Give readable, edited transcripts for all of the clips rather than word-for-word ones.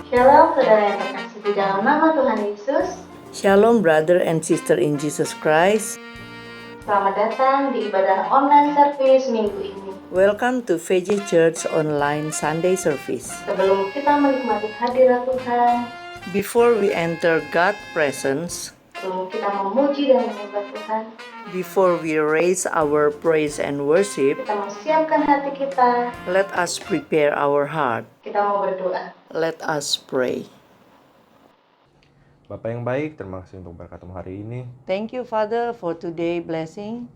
Shalom saudara yang terkasih di dalam nama Tuhan Yesus. Shalom brother and sister in Jesus Christ. Selamat datang di ibadah online service minggu ini. Welcome to VJ Church Online Sunday Service. Sebelum kita menikmati hadirat Tuhan, Before we enter God's presence, sebelum kita memuji dan menyembah Tuhan, before we raise our praise and worship, kita mempersiapkan hati kita, let us prepare our heart. kita mau berdoa. Let us pray. Bapak yang baik, terima kasih untuk berkatmu hari ini. Thank you, Father, for today blessing.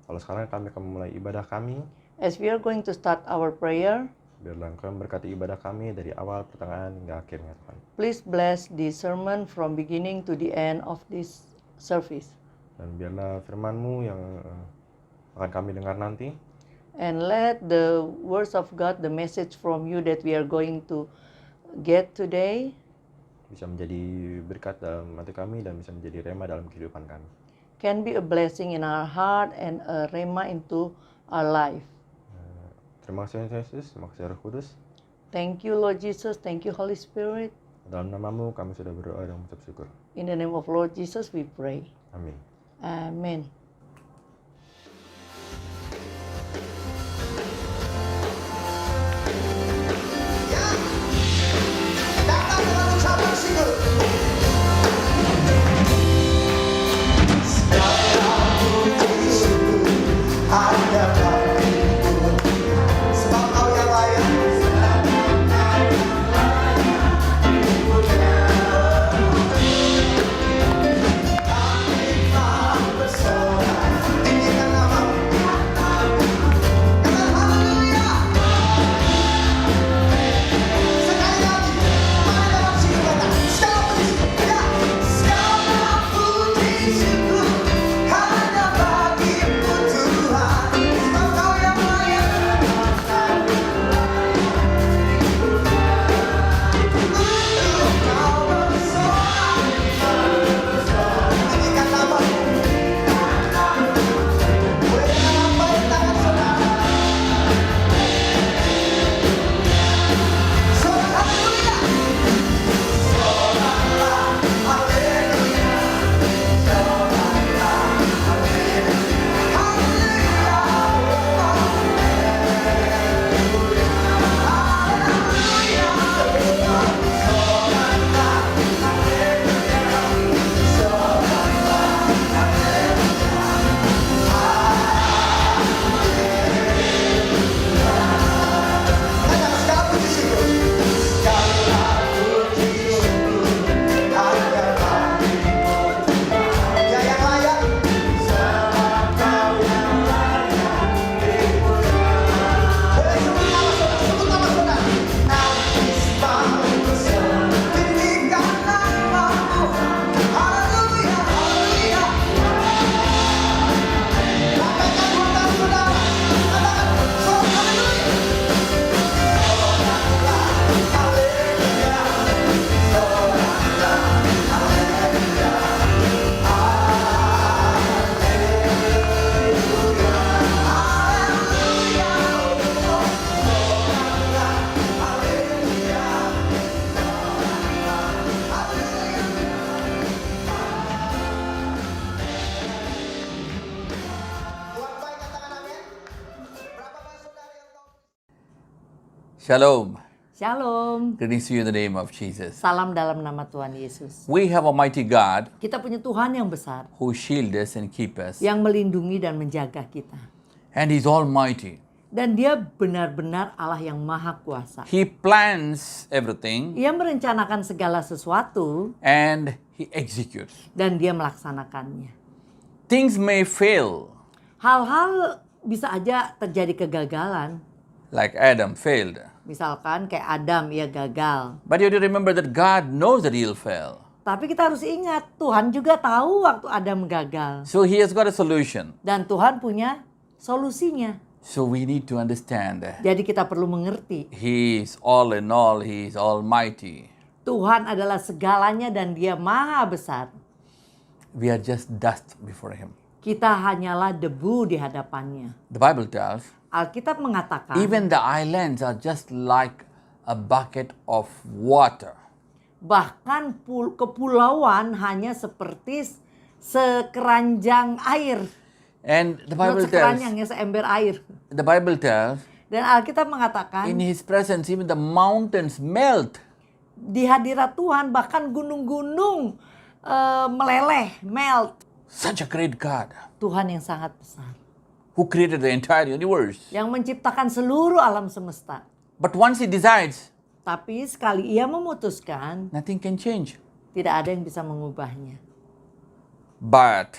Kalau sekarang kami akan memulai ibadah kami, As we are going to start our prayer, biarlah Engkau memberkati ibadah kami dari awal, pertengahan, hingga akhirnya Tuhan. please bless the sermon from beginning to the end of this service. Dan biarlah firman-Mu yang akan kami dengar nanti, And let the words of God, the message from you that we are going to get today, bisa menjadi berkat dalam hati kami dan bisa menjadi rema dalam kehidupan kami. can be a blessing in our heart and a rhema into our life. Terima kasih Yesus, terima kasih Roh Kudus. Thank you, Lord Jesus. Thank you, Holy Spirit. Dalam nama-Mu kami sudah berdoa dan mengucap syukur. In the name of Lord Jesus, we pray. Amin. Amen. Datang dengan ucapan syukur. Segala puji syukur hanya bagimu, sebab Kau yang layak. Kami tak bersorak, tinggikan nama-Mu. Katakan haleluya. Sekali lagi, mari dalam syukur kata, segala puji syukur hanya bagimu Tuhan, sebab Kau yang layak. Untuk Kau bersorak, tinggikan nama-Mu. Boleh dengan lambaikan tangan saudara. Sorak haleluya. Segala puji syukur, segala puji syukur hanya bagimu Tuhan. Dia yang layak. Sebab Kau yang layak dipuja. Boleh sebut nama saudara, sebut nama saudara. Nangis bangsa, tinggikan nama-Mu. Haleluya, haleluya. Lambaikan dua tangan saudara. Katakan, sorak haleluya. Tuhan baik, katakan amin. Berapakah saudara yang tahu? Shalom. Shalom. Greetings to you in the name of Jesus. Salam dalam nama Tuhan Yesus. We have a mighty God Kita punya Tuhan yang besar, who shields us and keeps us. yang melindungi dan menjaga kita. And He's almighty. Dan dia benar-benar Allah yang maha kuasa. He plans everything Ia merencanakan segala sesuatu and He executes. dan dia melaksanakannya. Things may fail, Hal-hal bisa aja terjadi kegagalan. like Adam failed. Misalkan kayak Adam, ia gagal. But you have to remember that God knows that he'll fail. Tapi kita harus ingat, Tuhan juga tahu waktu Adam gagal. So He has got a solution. Dan Tuhan punya solusinya. So we need to understand Jadi kita perlu mengerti, He is all in all, He is almighty. Tuhan adalah segalanya dan dia maha besar. We are just dust before Him. Kita hanyalah debu di hadapannya. The Bible tells, Alkitab mengatakan, even the islands are just like a bucket of water. Bahkan kepulauan hanya seperti sekeranjang air. And the Bukan Bible sekeranjang tells, ya, seember air. the Bible tells, Dan Alkitab mengatakan, in His presence even the mountains melt. di hadirat Tuhan bahkan gunung-gunung meleleh, melt. Such a great God Tuhan yang sangat besar, who created the entire universe. yang menciptakan seluruh alam semesta. But once He decides, Tapi sekali ia memutuskan, nothing can change. tidak ada yang bisa mengubahnya. But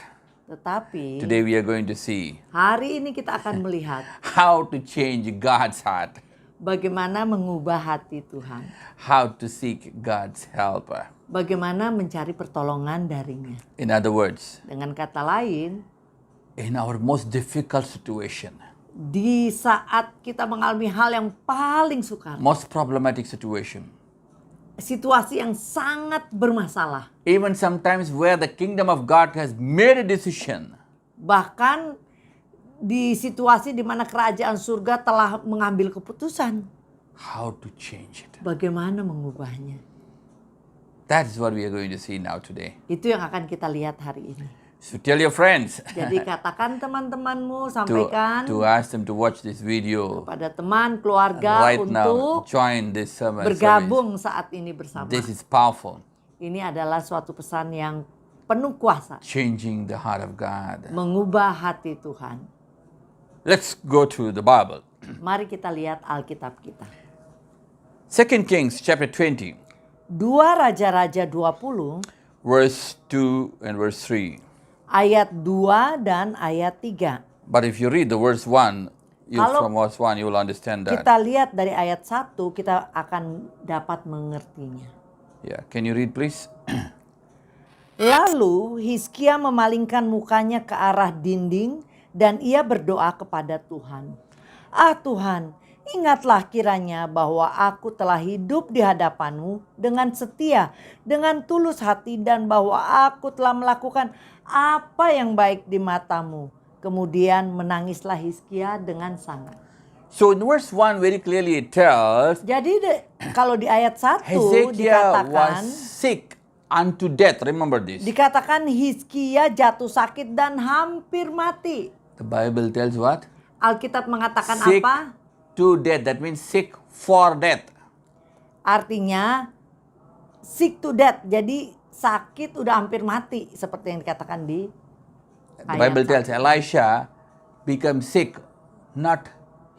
Tetapi today we are going to see hari ini kita akan melihat how to change God's heart, bagaimana mengubah hati Tuhan. how to seek God's help. Bagaimana mencari pertolongan darinya. In other words, Dengan kata lain, in our most difficult situation, di saat kita mengalami hal yang paling sukar, most problematic situation, situasi yang sangat bermasalah, even sometimes where the kingdom of God has made a decision, bahkan di situasi di mana kerajaan surga telah mengambil keputusan, how to change it. bagaimana mengubahnya. That is what we are going to see now today. Itu yang akan kita lihat hari ini. So tell your friends Jadi katakan teman-temanmu, to sampaikan ask them to watch this video pada teman, keluarga right now. untuk Join this sermon service. bergabung saat ini bersama. This is powerful. Ini adalah suatu pesan yang penuh kuasa, Changing the heart of God. mengubah hati Tuhan. Let's go to the Bible. Mari kita lihat Alkitab kita. 2 Kings chapter 20, 2 Raja-Raja 20 verse 2 and verse 3. ayat 2 dan ayat 3. But if you read the verse 1, Kalau from verse 1, you will understand that. Kita lihat dari ayat 1, kita akan dapat mengertinya. Yeah, can you read please? Lalu Hizkia memalingkan mukanya ke arah dinding dan ia berdoa kepada Tuhan. Ah Tuhan, ingatlah kiranya bahwa aku telah hidup di hadapan-Mu dengan setia, dengan tulus hati, dan bahwa aku telah melakukan apa yang baik di mata-Mu. Kemudian menangislah Hizkia dengan sangat. So in verse 1 very clearly it tells, Jadi kalau di ayat 1 Hezekiah dikatakan, was sick unto death. Remember this. dikatakan Hizkia jatuh sakit dan hampir mati. The Bible tells what? Alkitab mengatakan Sick apa? to death. That means sick for death. Artinya sick to death. Jadi sakit udah hampir mati seperti yang dikatakan di The ayat Bible tells 1. Elisha became sick. Not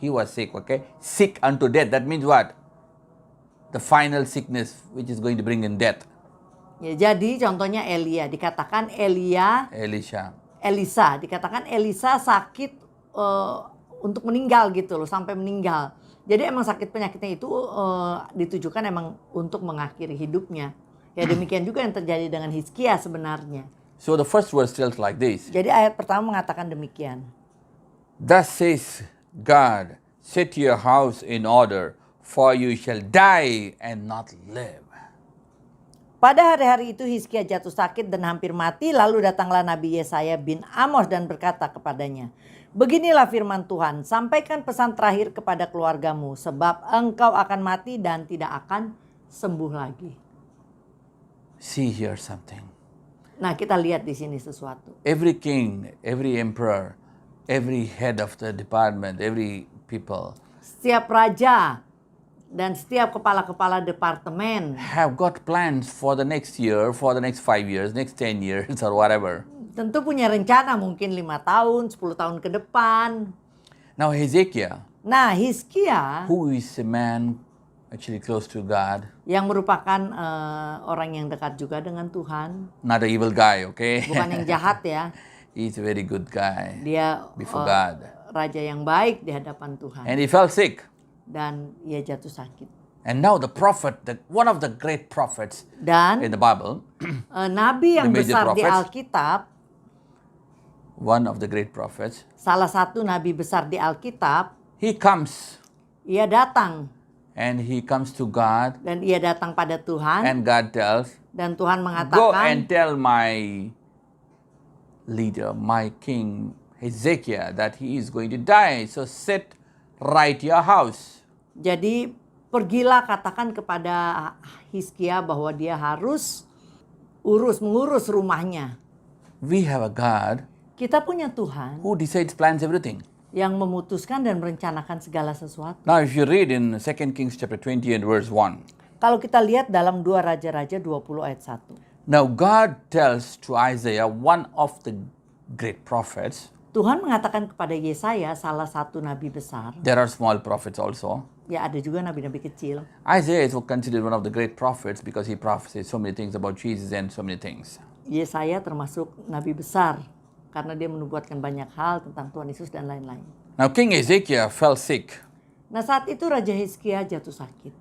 he was sick, okay? Sick unto death. That means what? The final sickness which is going to bring in death. Ya, jadi contohnya Elia, dikatakan Elisa, dikatakan Elisa sakit untuk meninggal gitu loh, sampai meninggal. Jadi emang sakit penyakitnya itu ditujukan emang untuk mengakhiri hidupnya. Ya demikian juga yang terjadi dengan Hizkia sebenarnya. So the first verse tells like this. Jadi ayat pertama mengatakan demikian. Thus says God, set your house in order, for you shall die and not live. Pada hari-hari itu Hizkia jatuh sakit dan hampir mati, lalu datanglah Nabi Yesaya bin Amos dan berkata kepadanya, beginilah firman Tuhan, sampaikan pesan terakhir kepada keluargamu, sebab engkau akan mati dan tidak akan sembuh lagi. See here something. Nah, kita lihat di sini sesuatu. Every king, every emperor, every head of the department, every people Setiap raja dan setiap kepala-kepala departemen have got plans for the next year, for the next 5 years, next 10 years or whatever. tentu punya rencana mungkin 5 tahun, 10 tahun ke depan. Now Hezekiah, Nah, Hizkia who is a man actually close to God, yang merupakan orang yang dekat juga dengan Tuhan, not an evil guy, okay? bukan yang jahat ya. He's a very good guy Dia before God. raja yang baik di hadapan Tuhan. And he fell sick. Dan ia jatuh sakit. And now the prophet, one of the great prophets Dan in the Bible, nabi yang The major besar di prophets. Alkitab, one of the great prophets, salah satu nabi besar di Alkitab, he comes ia datang and he comes to God, dan ia datang pada Tuhan, and God tells, dan Tuhan go mengatakan, and tell my leader, my king Hezekiah, that he is going to die. So set right your house. jadi Pergilah katakan kepada Hizkia bahwa dia harus mengurus rumahnya. We have a God Kita punya Tuhan who decides, plans everything. yang memutuskan dan merencanakan segala sesuatu. Now, if you read in 2 Kings chapter 20 and verse 1, Kalau kita lihat dalam 2 Raja-Raja 20 ayat 1. now God tells to Isaiah, one of the great prophets, Tuhan mengatakan kepada Yesaya, salah satu nabi besar. there are small prophets also. Ya ada juga nabi-nabi kecil. Isaiah is considered one of the great prophets because he prophesied so many things about Jesus and so many things. Yesaya termasuk nabi besar karena dia menubuatkan banyak hal tentang Tuhan Yesus dan lain-lain. Now, King Ezekiel fell sick. Nah saat itu Raja Hizkia jatuh sakit.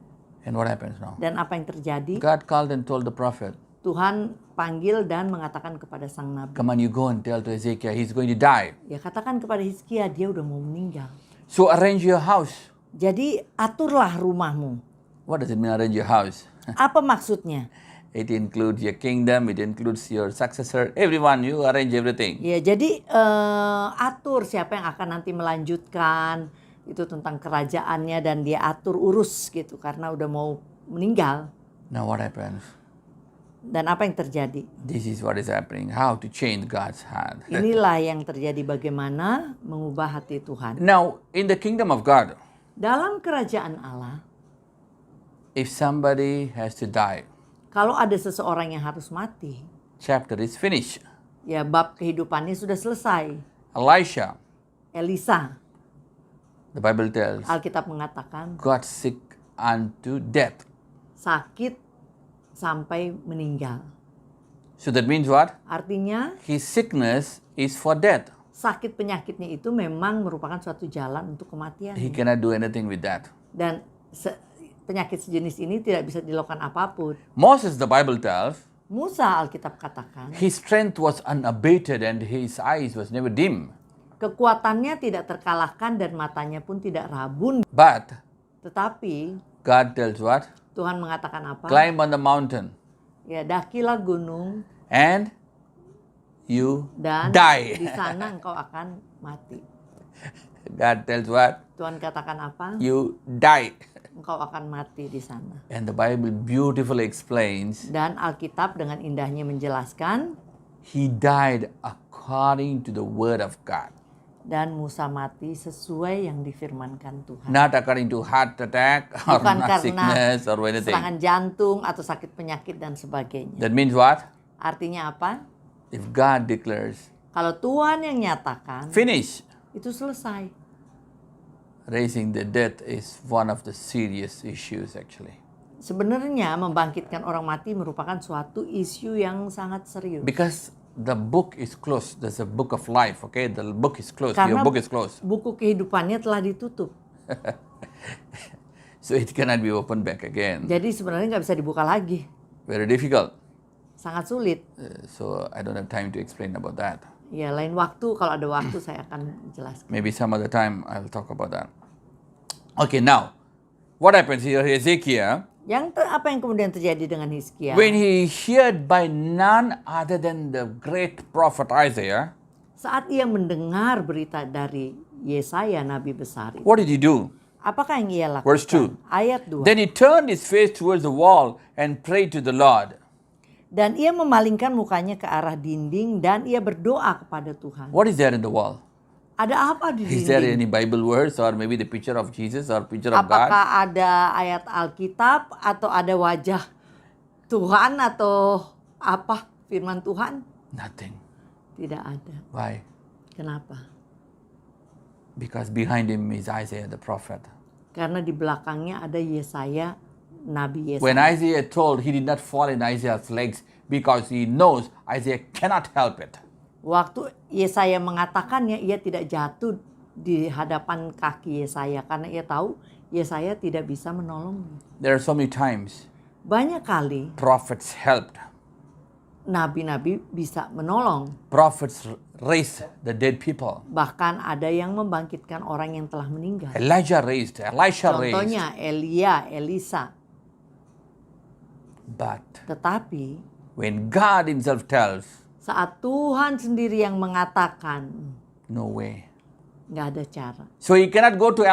And what happens now? Dan apa yang terjadi? God called and told the prophet, Tuhan panggil dan mengatakan kepada sang nabi. come on, you go and tell to Ezekiel, he's going to die. Ya katakan kepada Hizkia dia udah mau meninggal. So arrange your house. Jadi aturlah rumahmu. What does it mean, arrange your house? Apa maksudnya? It includes your kingdom, it includes your successor, everyone, you arrange everything. Ya jadi atur siapa yang akan nanti melanjutkan itu tentang kerajaannya dan dia atur urus gitu karena udah mau meninggal. Now what happens? Dan apa yang terjadi? This is what is happening, how to change God's heart. Inilah yang terjadi bagaimana mengubah hati Tuhan. Now, in the kingdom of God, Dalam kerajaan Allah, if somebody has to die, kalau ada seseorang yang harus mati, chapter is finished. ya bab kehidupannya sudah selesai. Elisha, Elisa, the Bible tells, Alkitab mengatakan got sick unto death. sakit sampai meninggal. So that means what? Artinya His sickness is for death. sakit penyakitnya itu memang merupakan suatu jalan untuk kematian. He cannot do anything with that. Dan penyakit sejenis ini tidak bisa dilakukan apapun. Moses, the Bible tells, Musa, Alkitab katakan, his strength was unabated and his eyes was never dim. kekuatannya tidak terkalahkan dan matanya pun tidak rabun. But Tetapi God tells what? Tuhan mengatakan apa? Climb on the mountain Ya dakilah gunung and you dan die. di sana engkau akan mati. God tells what? Tuhan katakan apa? You die. Engkau akan mati di sana. And the Bible beautifully explains, Dan Alkitab dengan indahnya menjelaskan, he died according to the word of God. dan Musa mati sesuai yang difirmankan Tuhan. Not according to heart attack or Bukan not karena sickness or anything. serangan jantung atau sakit penyakit dan sebagainya. That means what? Artinya apa? If God declares, Kalau Tuhan yang nyatakan, finish, itu selesai. raising the dead is one of the serious issues actually. Sebenarnya membangkitkan orang mati merupakan suatu isu yang sangat serius. Because the book is closed. There's a book of life, okay? The book is closed. Karena Your book is closed. buku kehidupannya telah ditutup. So it cannot be opened back again. Jadi sebenarnya nggak bisa dibuka lagi. Very difficult. Sangat sulit. So I don't have time to explain about that. Ya lain waktu, kalau ada waktu saya akan jelaskan. Maybe some other time I'll talk about that. Okay, now, what happens here, Ezekiel, Apa yang kemudian terjadi dengan Hizkia? when he heard by none other than the great prophet Isaiah, Saat ia mendengar berita dari Yesaya, nabi besar itu, what did he do? apakah yang ia lakukan? Verse 2. Ayat 2. Then he turned his face towards the wall and prayed to the Lord. Dan ia memalingkan mukanya ke arah dinding dan ia berdoa kepada Tuhan. What is there in the wall? Ada apa di Is there dinding? any Bible verse or maybe the picture of Jesus or picture of God? Apakah ada ayat Alkitab atau ada wajah Tuhan atau apa firman Tuhan? Nothing. Tidak ada. Why? Kenapa? Because behind him is Isaiah the prophet. Karena di belakangnya ada Yesaya, Nabi When Yesaya. Isaiah told, he did not fall in Isaiah's legs because he knows Isaiah cannot help it. Waktu Yesaya mengatakannya, ia tidak jatuh di hadapan kaki Yesaya karena ia tahu Yesaya tidak bisa menolongnya. There are so many times Banyak kali prophets helped. nabi-nabi bisa menolong. Prophets raised the dead people. Bahkan ada yang membangkitkan orang yang telah meninggal. Elisha raised. Contohnya Elia, Elisa. But Tetapi when God himself tells, saat Tuhan sendiri yang mengatakan, no way. nggak ada cara. So he cannot go to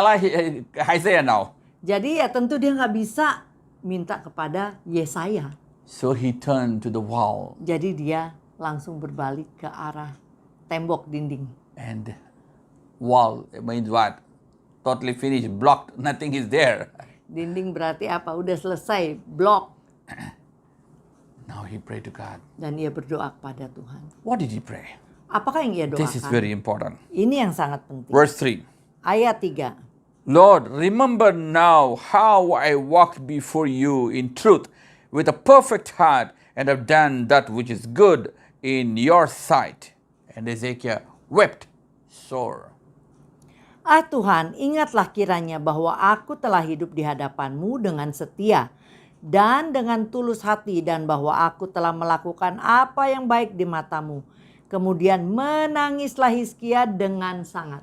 Isaiah now. Jadi ya tentu dia nggak bisa minta kepada Yesaya. So he turned to the wall Jadi dia langsung berbalik ke arah tembok dinding. and wall means what? Totally finished, blocked, nothing is there. Dinding berarti apa? Udah selesai, blok. Now he prayed to God. Dan ia berdoa kepada Tuhan. What did he pray? Apakah yang ia doakan? This is very important. Ini yang sangat penting. Verse 3. Ayat 3. Lord, remember now how I walked before you in truth with a perfect heart and have done that which is good in your sight. And Ezekiel wept sore. Tuhan, ingatlah kiranya bahwa aku telah hidup di hadapan-Mu dengan setia dan dengan tulus hati, dan bahwa aku telah melakukan apa yang baik di mata-Mu. Kemudian menangislah Hizkia dengan sangat.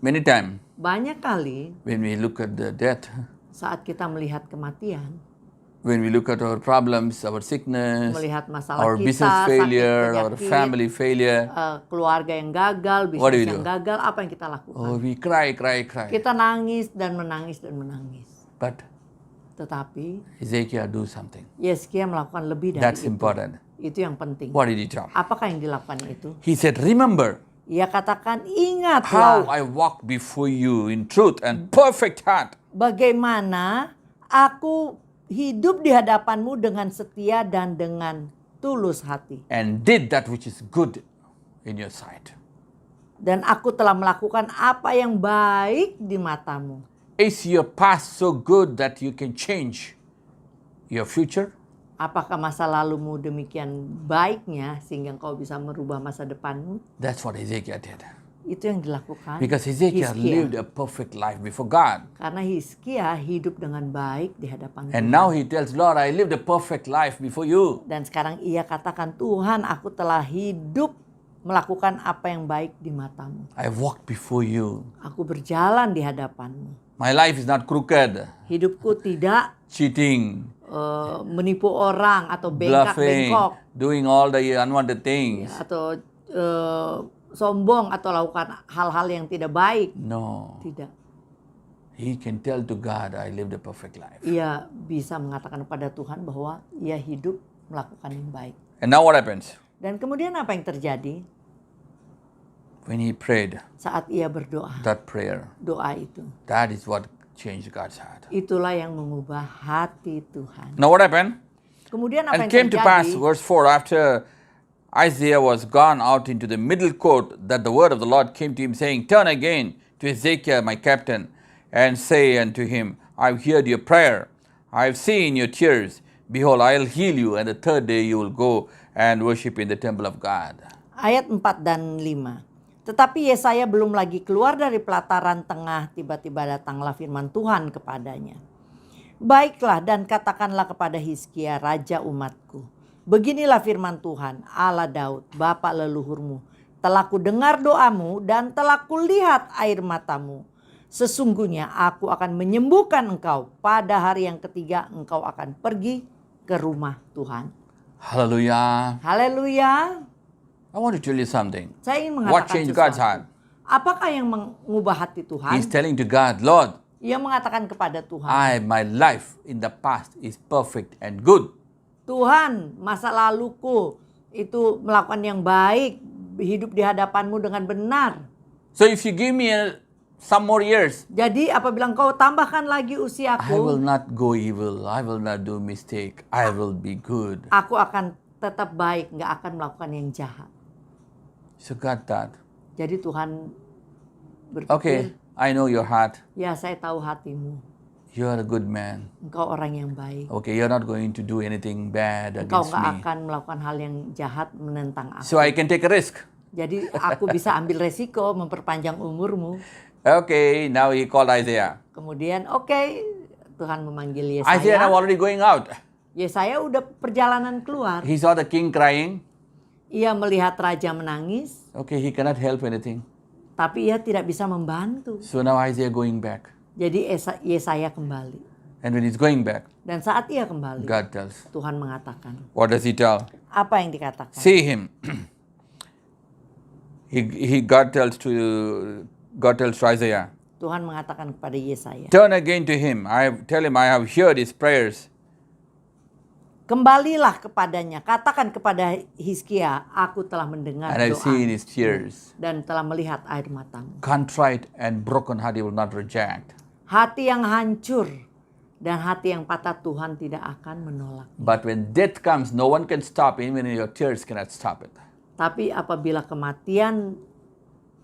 Many times Banyak kali when we look at the death, saat kita melihat kematian, when we look at our problems, our sickness, melihat masalah our kita, business failure, sakit, our penyakit, family failure, keluarga yang gagal, What do bisnis you yang do? gagal, apa yang kita lakukan? oh, we cry. Kita nangis dan menangis dan menangis. But Tetapi Ezekiel do something. Hizkia melakukan lebih dari That's itu. important. Itu yang penting. What did he tell? Apakah yang dilakukan itu? He said, remember Ia katakan, how ingatlah I walked before you in truth and perfect heart. bagaimana aku hidup di hadapan-Mu dengan setia dan dengan tulus hati. And did that which is good in your sight. Dan aku telah melakukan apa yang baik di mata-Mu. Is your past so good that you can change your future? Apakah masa lalumu demikian baiknya sehingga engkau bisa merubah masa depanmu? That's what Ezekiel did. Itu yang dilakukan. Because Ezekiel Hizkia. lived a perfect life before God. Karena Hizkia hidup dengan baik di hadapan And Tuhan. now he tells, Lord, I lived a perfect life before you. Dan sekarang ia katakan, Tuhan, aku telah hidup melakukan apa yang baik di matamu. I walked before you. Aku berjalan di hadapanmu. My life is not crooked, Hidupku tidak cheating, menipu orang atau bluffing, bengkak-bengkok doing all the unwanted things. atau sombong atau lakukan hal-hal yang tidak baik. No. Tidak. He can tell to God, I lived a perfect life. Ia bisa mengatakan kepada Tuhan bahwa ia hidup melakukan yang baik. And now what happens? Dan kemudian apa yang terjadi When he prayed saat ia berdoa? that prayer, Doa itu. that is what changed God's heart. Itulah yang mengubah hati Tuhan. Now what happened? Kemudian apa And yang came to pass, terjadi? verse 4, after Isaiah was gone out into the middle court, that the word of the Lord came to him, saying, Turn again to Ezekiel my captain, and say unto him, I have heard your prayer, I have seen your tears. Behold, I will heal you, and the third day you will go and worship in the temple of God. Ayat 4 dan 5. Tetapi Yesaya belum lagi keluar dari pelataran tengah, tiba-tiba datanglah firman Tuhan kepadanya. Baiklah dan katakanlah kepada Hizkia, raja umatku. Beginilah firman Tuhan, Allah Daud, bapa leluhurmu. Telah kudengar doamu dan telah kulihat air matamu. Sesungguhnya aku akan menyembuhkan engkau. Pada hari yang ketiga engkau akan pergi ke rumah Tuhan. Hallelujah. Haleluya. I want to tell you something. Saya ingin What mengatakan changed God's sesuatu. heart? Apakah yang mengubah hati Tuhan? He's telling to God, Lord, Ia mengatakan kepada Tuhan, my life in the past is perfect and good. Tuhan, masa laluku itu melakukan yang baik, hidup di hadapanmu dengan benar. So if you give me some more years, Jadi apabila engkau tambahkan lagi I will usiaku, not go evil. I will not do mistake. I will be good. aku akan tetap baik, nggak akan melakukan yang jahat. So God thought, Jadi Tuhan berpikir, okay, I know your heart. ya saya tahu hatimu, You are a good man. engkau orang yang baik. Okay, you're not going to do anything bad Engkau against nggak me. akan melakukan hal yang jahat menentang aku. So I can take a risk. Jadi aku bisa ambil resiko memperpanjang umurmu. Okay, now he called Isaiah. Kemudian Tuhan memanggil Isaiah now Yesaya. already going out. Yesaya udah perjalanan keluar. He saw the king crying. Ia melihat raja menangis, Okay, he cannot help anything. tapi ia tidak bisa membantu. So now Isaiah going back. Jadi Yesaya kembali. And when he's going back, Dan saat ia kembali, God tells. Tuhan mengatakan, What does he tell? apa yang dikatakan? See him. God tells to Isaiah, Tuhan mengatakan kepada Yesaya, Turn again to him. Tell him, I have heard his prayers. kembalilah kepadanya, katakan kepada Hizkia, aku telah mendengar And I've seen doa his tears. dan telah melihat air matamu. Contrite and broken heart he will not reject. Hati yang hancur dan hati yang patah Tuhan tidak akan menolak. But when death comes, no one can stop it. Even your tears cannot stop it. Tapi apabila kematian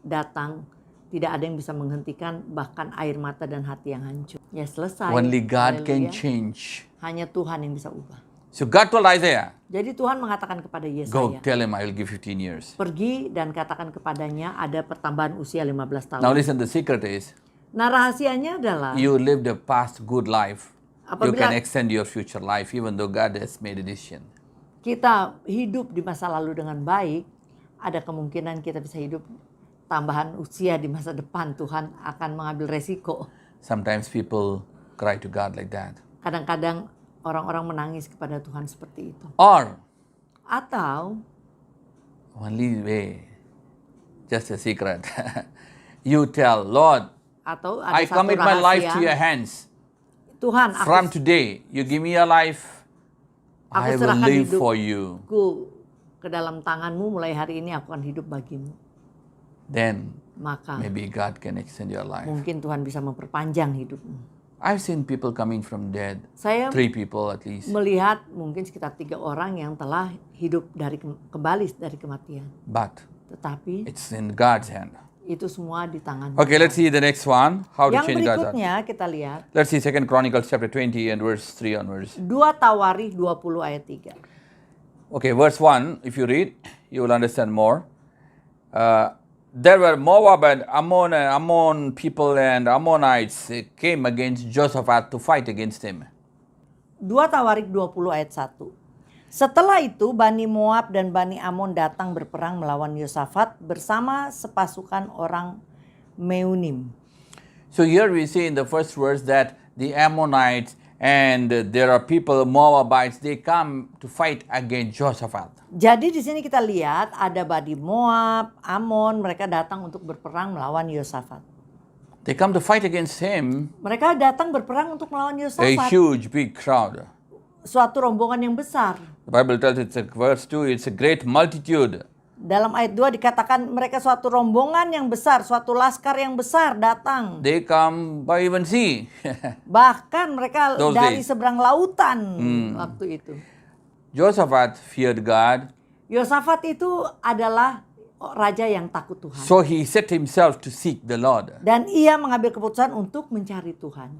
datang, tidak ada yang bisa menghentikan bahkan air mata dan hati yang hancur. Ya selesai. Only God can Haleluya. change. Hanya Tuhan yang bisa ubah. So God told Isaiah, Jadi Tuhan mengatakan kepada go Yesaya, tell him I will give 15 years. pergi dan katakan kepadanya ada pertambahan usia 15 tahun. Now listen, the secret is, Nah rahasianya adalah you lived a past good life. You can Apabila- extend your future life even though God has made a decision. kita hidup di masa lalu dengan baik, ada kemungkinan kita bisa hidup tambahan usia di masa depan. Tuhan akan mengambil resiko. Sometimes people cry to God like that. Kadang-kadang orang-orang menangis kepada Tuhan seperti itu. Or, Atau only way, just a secret. You tell, Lord, atau ada I satu commit my life to your rahasia. hands. Tuhan, From aku today, you give me your life. I will serahkan live for you. hidupku ke dalam tanganmu. Mulai hari ini aku akan hidup bagimu. Then Maka maybe God can extend your life. mungkin Tuhan bisa memperpanjang hidupmu. I've seen people coming from dead. Saya 3 people at least. melihat mungkin sekitar 3 orang yang telah hidup dari kembali dari kematian. But Tetapi it's in God's hand. itu semua di tangan. Okay, let's see the next one. How to Yang change God's heart. berikutnya kita lihat Let's see 2 Chronicles chapter 20 and verse 3 onwards. 2 Tawarikh 20 ayat 3. Okay, verse 1, if you read, you will understand more. There were Moab and Ammon people and Ammonites came against Jehoshaphat to fight against him. 2 Tawarikh 20 ayat 1. Setelah itu Bani Moab dan Bani Ammon datang berperang melawan Yosafat bersama sepasukan orang Meunim. So here we see in the first verse that the Ammonites and there are people, Moabites, they come to fight against Jehoshaphat. Jadi di sini kita lihat ada Bani Moab, Ammon, mereka datang untuk berperang melawan Yosafat. They come to fight against him, Mereka datang berperang untuk melawan a Yosafat. huge, big crowd. Suatu rombongan yang besar. The Bible tells it's verse 2, it's a great multitude. Dalam ayat 2 dikatakan mereka suatu rombongan yang besar, suatu laskar yang besar datang. They come by even sea. Bahkan mereka Those dari days. seberang lautan waktu itu. Jehoshaphat feared God, Yosafat itu adalah raja yang takut Tuhan. so he set himself to seek the Lord. Dan ia mengambil keputusan untuk mencari Tuhan.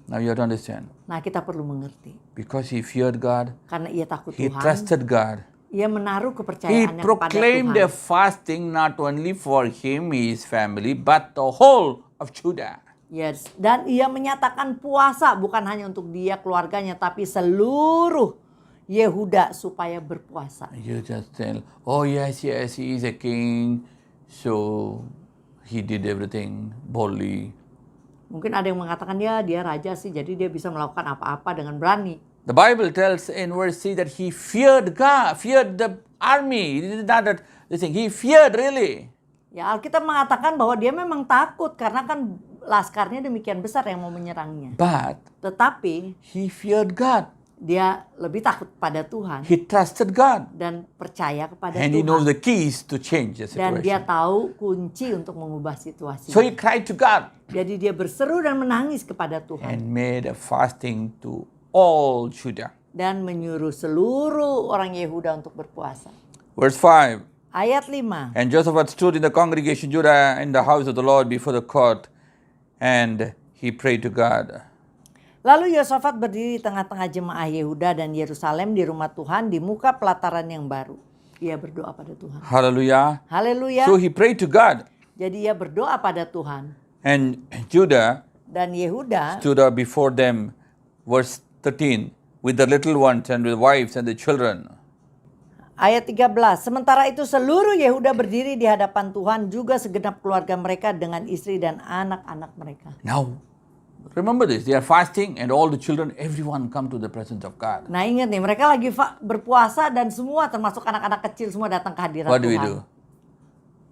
Now you have to understand, Nah kita perlu mengerti. because he feared God, Karena ia takut he Tuhan, trusted God. ia menaruh He kepercayaannya kepada proclaimed a Tuhan. fasting not only for him, his family, but the whole of Judah. Yes. Dan ia menyatakan puasa bukan hanya untuk dia, keluarganya, tapi seluruh Yehuda supaya berpuasa. You just tell, oh yes, yes, he is a king, so he did everything boldly. Mungkin ada yang mengatakan dia raja sih, jadi dia bisa melakukan apa-apa dengan berani. The Bible tells in verse 3 that he feared God, feared the army. He did not that this thing. He feared really. Ya Alkitab mengatakan bahwa dia memang takut karena kan laskarnya demikian besar yang mau menyerangnya. But Tetapi he feared God. dia lebih takut pada Tuhan He trusted God. dan percaya kepada And he knows Tuhan. the keys to change the Dan dia situation. tahu kunci untuk mengubah situasi. So he cried to God Jadi dia berseru dan menangis kepada Tuhan. and made a fasting to all Judah. Dan menyuruh seluruh orang Yehuda untuk berpuasa. Verse 5. Ayat 5. And Jehoshaphat stood in the congregation Judah in the house of the Lord before the court, and he prayed to God. Lalu Yosafat berdiri di tengah-tengah jemaah Yehuda dan Yerusalem di rumah Tuhan di muka pelataran yang baru. Ia berdoa pada Tuhan. Hallelujah. Haleluya. So he prayed to God. Jadi ia berdoa pada Tuhan. And Judah Dan Yehuda stood up before them, verse 13, with the little ones and with wives and the children. ayat 13. Sementara itu seluruh Yehuda berdiri di hadapan Tuhan, juga segenap keluarga mereka dengan istri dan anak-anak mereka. Now, remember this, they are fasting and all the children, everyone come to the presence of God. Nah ingat nih, mereka lagi berpuasa dan semua termasuk anak-anak kecil semua datang ke hadirat What do we Tuhan. do?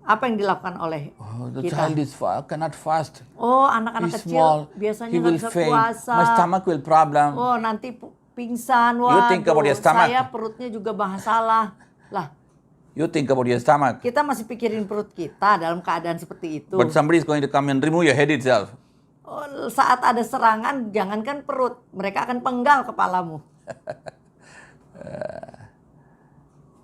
Apa yang dilakukan oleh Oh, the kita? child is cannot fast. Oh, anak-anak He's kecil small. biasanya He nggak will bisa faint. puasa. My stomach will problem. Oh, nanti pingsan. You think about your stomach. Saya perutnya juga masalah. Lah, You think about your stomach. kita masih pikirin perut kita dalam keadaan seperti itu. But somebody is going to come and remove your head itself. Oh, saat ada serangan, jangankan perut, mereka akan penggal kepalamu.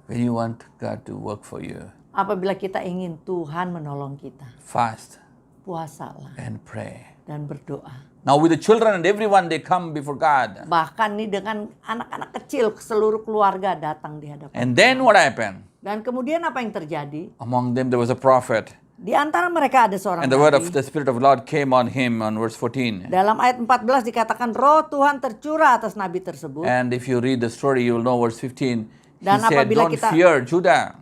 When you want God to work for you, Apabila kita ingin Tuhan menolong kita, fast puasalah and pray. dan berdoa. Now with the children and everyone, they come before God. Bahkan nih dengan anak-anak kecil, seluruh keluarga datang di hadapan. And then what happened? Dan kemudian apa yang terjadi? Among them there was a prophet. Di antara mereka ada seorang And the word of nabi. the Spirit of the Lord came on him on verse 14. Dalam ayat 14 dikatakan roh Tuhan tercurah atas nabi tersebut. And if you read the story, you will know verse 15. He Dan said, apabila don't kita- fear Judah.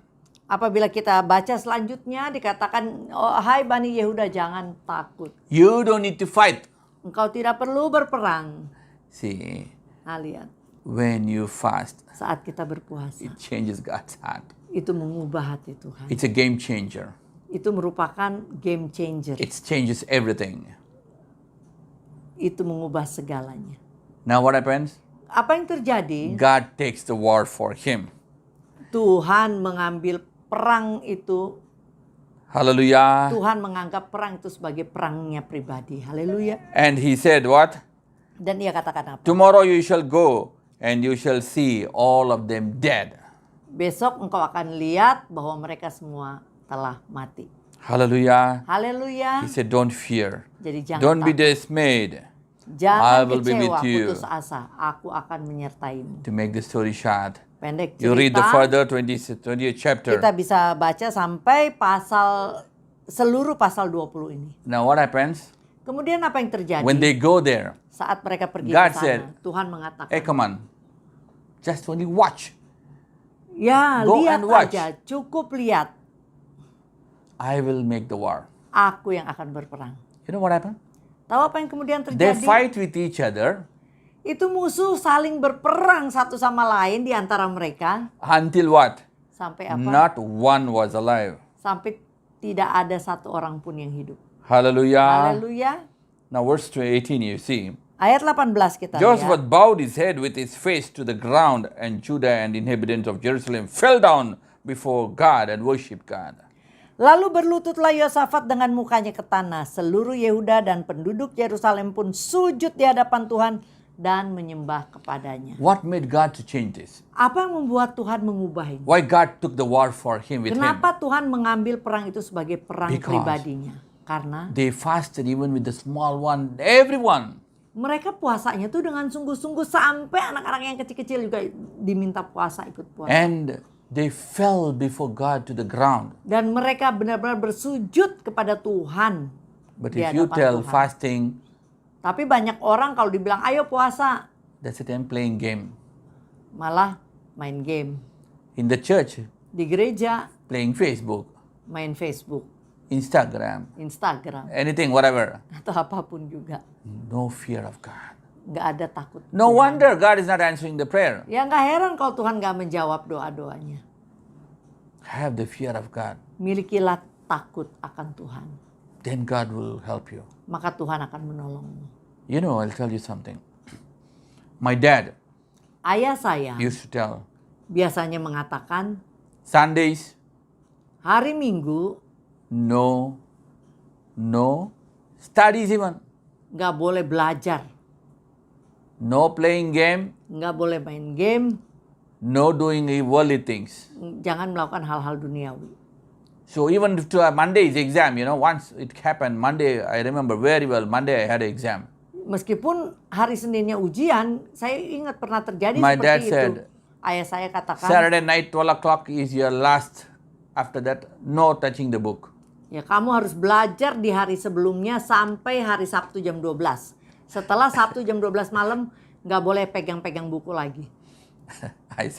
Apabila kita baca selanjutnya dikatakan, oh, hai Bani Yehuda jangan takut. You don't need to fight. Engkau tidak perlu berperang. See, Nah, lihat, when you fast, saat kita berpuasa, it changes God's heart. itu mengubah hati Tuhan. It's a game changer. Itu merupakan game changer. It changes everything. Itu mengubah segalanya. Now what happens? Apa yang terjadi? God takes the war for him. Tuhan mengambil perang itu, Hallelujah. Tuhan menganggap perang itu sebagai perangnya pribadi. Haleluya. And he said what? Dan ia katakan apa? Tomorrow you shall go and you shall see all of them dead. Besok engkau akan lihat bahwa mereka semua telah mati. Hallelujah. Haleluya. He said, don't fear. Jadi jangan Don't be takut. dismayed. I Jangan will be kecewa, with you. putus asa. Aku akan menyertaimu. To make the story short, Pendek you read the cerita, further 20th chapter. kita bisa baca sampai seluruh pasal 20 ini. Now what happens? Kemudian apa yang terjadi? When they go there, Saat mereka pergi God ke sana, said, Tuhan mengatakan, hey, come on. Just only watch. ya go lihat and watch. aja, cukup lihat. I will make the war. Aku yang akan berperang. You know what happened? Tahu apa yang kemudian They terjadi? fight with each other Itu musuh saling berperang satu sama lain di antara mereka. until what? Sampai apa? Not one was alive. Sampai tidak ada satu orang pun yang hidup. Hallelujah. Haleluya. Now verse 18 you see. Ayat 18 kita Joseph lihat. bowed his head with his face to the ground, and Judah and inhabitants of Jerusalem fell down before God and worshipped God. Lalu berlututlah Yosafat dengan mukanya ke tanah. Seluruh Yehuda dan penduduk Yerusalem pun sujud di hadapan Tuhan dan menyembah kepadanya. What made God to change this? Apa yang membuat Tuhan mengubah ini? Why God took the war for him with him? Kenapa Tuhan mengambil perang itu sebagai perang Because pribadinya? Karena They fasted even with the small one, everyone. mereka puasanya tuh dengan sungguh-sungguh sampai anak-anak yang kecil-kecil juga diminta puasa, ikut puasa. And they fell before God to the ground. Dan mereka benar-benar bersujud kepada Tuhan. But di if you hadapan tell Tuhan. fasting, Tapi banyak orang kalau dibilang ayo puasa, that's it, I'm playing game. malah main game. In the church, Di gereja playing Facebook, main Facebook, Instagram, Instagram, anything, whatever. atau apapun juga. No fear of God. Nggak ada takut. No Tuhan. wonder God is not answering the prayer. Ya nggak heran kalau Tuhan nggak menjawab doa-doanya. Have the fear of God. Milikilah takut akan Tuhan. Then God will help you. Maka Tuhan akan menolongmu. You know, I'll tell you something. My dad Ayah saya used to tell, biasanya mengatakan Sundays, hari Minggu no studies even, nggak boleh belajar, no playing game, nggak boleh main game, no doing worldly things. jangan melakukan hal-hal duniawi. So even to a Monday's exam, you know, once it happened, Monday, I remember very well, Monday I had an exam. Meskipun hari Seninnya ujian, saya ingat pernah terjadi My dad seperti itu. said, Ayah saya katakan, Saturday night, 12 o'clock is your last. After that, no touching the book. ya kamu harus belajar di hari sebelumnya sampai hari Sabtu jam 12. Setelah Sabtu jam 12 malam, nggak boleh pegang-pegang buku lagi. I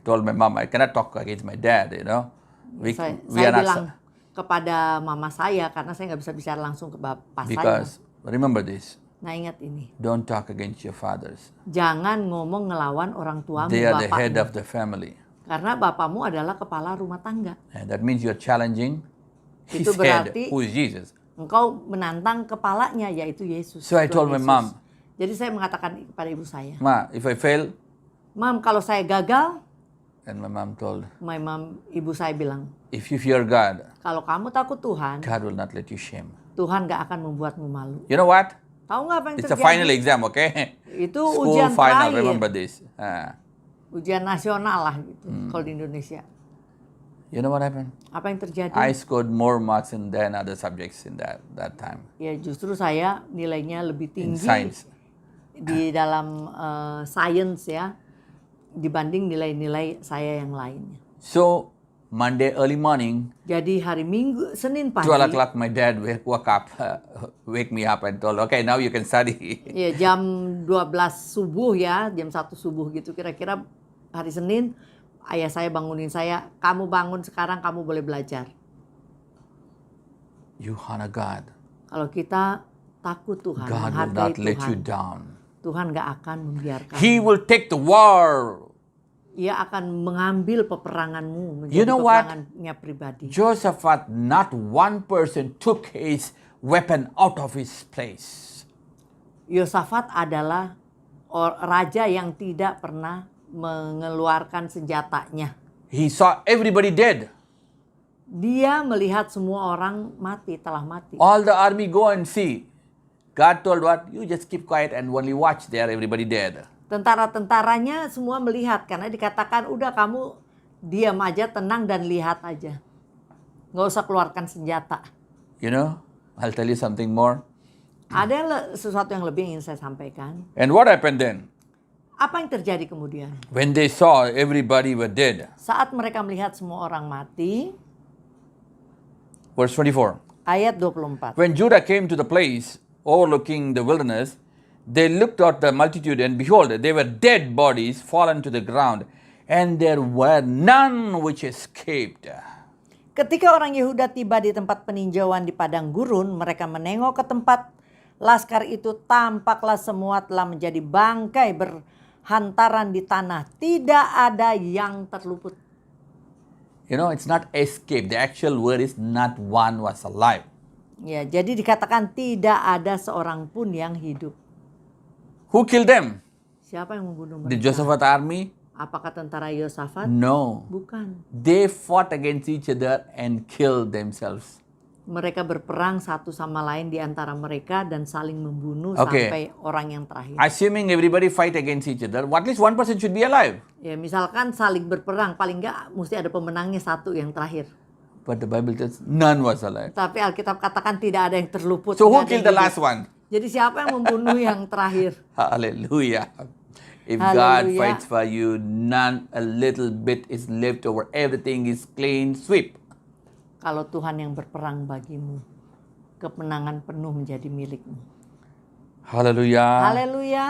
told my mom, I cannot talk against my dad, you know. Saya we are bilang not, kepada mama saya, karena saya nggak bisa bicara langsung ke bapak saya. because remember this, Nah ingat ini, don't talk against your fathers. jangan ngomong ngelawan orang tuamu, They are the head bapakmu. of the family. Karena bapamu adalah kepala rumah tangga. And that means you're challenging his Itu head, berarti- who is Jesus. Engkau menantang kepalanya, yaitu Yesus. So I Tuhan told my Yesus. mom, Jadi saya mengatakan kepada ibu saya, Ma, if I fail, Mam, kalau saya gagal, and my mom told, ibu saya bilang, if you fear God, kalau kamu takut Tuhan, God will not let you shame. Tuhan gak akan membuatmu malu. You know what? Tahu nggak apa yang It's a terjadi? final exam, okay? Itu School ujian final, terakhir. remember this. Ujian nasional lah gitu, kalau di Indonesia. You know what happened? Apa yang terjadi? I scored more marks than other subjects in that time Ya justru saya nilainya lebih in tinggi science. di dalam science ya, dibanding nilai-nilai saya yang lainnya. So Monday early morning, Jadi hari Minggu, Senin pagi, 12 o'clock, my dad wake me up and told, okay, now you can study. ya jam 12 subuh ya, jam 1 subuh gitu kira-kira hari Senin, ayah saya bangunin saya, kamu bangun sekarang, kamu boleh belajar. You honor God. Kalau kita takut Tuhan, God will menghargai not let you Tuhan, down. Tuhan gak akan membiarkan. He will take the war. Ia akan mengambil peperanganmu menjadi You know what? peperangannya pribadi. Jehoshaphat, not one person took his weapon out of his place. Yosafat adalah raja yang tidak pernah mengeluarkan senjatanya. He saw everybody dead. Dia melihat semua orang mati, telah mati. All the army go and see. God told what? You just keep quiet and only watch there, everybody dead. Tentara-tentaranya semua melihat karena dikatakan udah kamu diam aja, tenang dan lihat aja. Nggak usah keluarkan senjata. You know, I'll tell you something more. Ada sesuatu yang lebih ingin saya sampaikan. And what happened then? Apa yang terjadi kemudian? When they saw everybody were dead. Saat mereka melihat semua orang mati, Verse 24. ayat 24. When Judah came to the place overlooking the wilderness, they looked at the multitude, and behold, they were dead bodies fallen to the ground, and there were none which escaped. Ketika orang Yehuda tiba di tempat peninjauan di padang gurun, mereka menengok ke tempat laskar itu, tampaklah semua telah menjadi bangkai berhantaran di tanah. Tidak ada yang terluput. You know, it's not escape. The actual word is not one was alive. Ya, jadi dikatakan tidak ada seorang pun yang hidup. Who killed them? Siapa yang membunuh The mereka? Jehoshaphat army? Apakah tentara Yosafat? No. Bukan. They fought against each other and killed themselves. Mereka berperang satu sama lain di antara mereka dan saling membunuh Okay. sampai orang yang terakhir. Assuming everybody fight against each other, at least one person should be alive. Ya, misalkan saling berperang, paling enggak mesti ada pemenangnya satu yang terakhir. But the Bible tells none was alive. Tapi Alkitab katakan tidak ada yang terluput. So who tidak ada killed yang the hidup. last one? Jadi siapa yang membunuh yang terakhir? Hallelujah. If God Hallelujah. fights for you, none a little bit is left over. Everything is clean sweep. Kalau Tuhan yang berperang bagimu, kemenangan penuh menjadi milikmu. Hallelujah. Haleluya.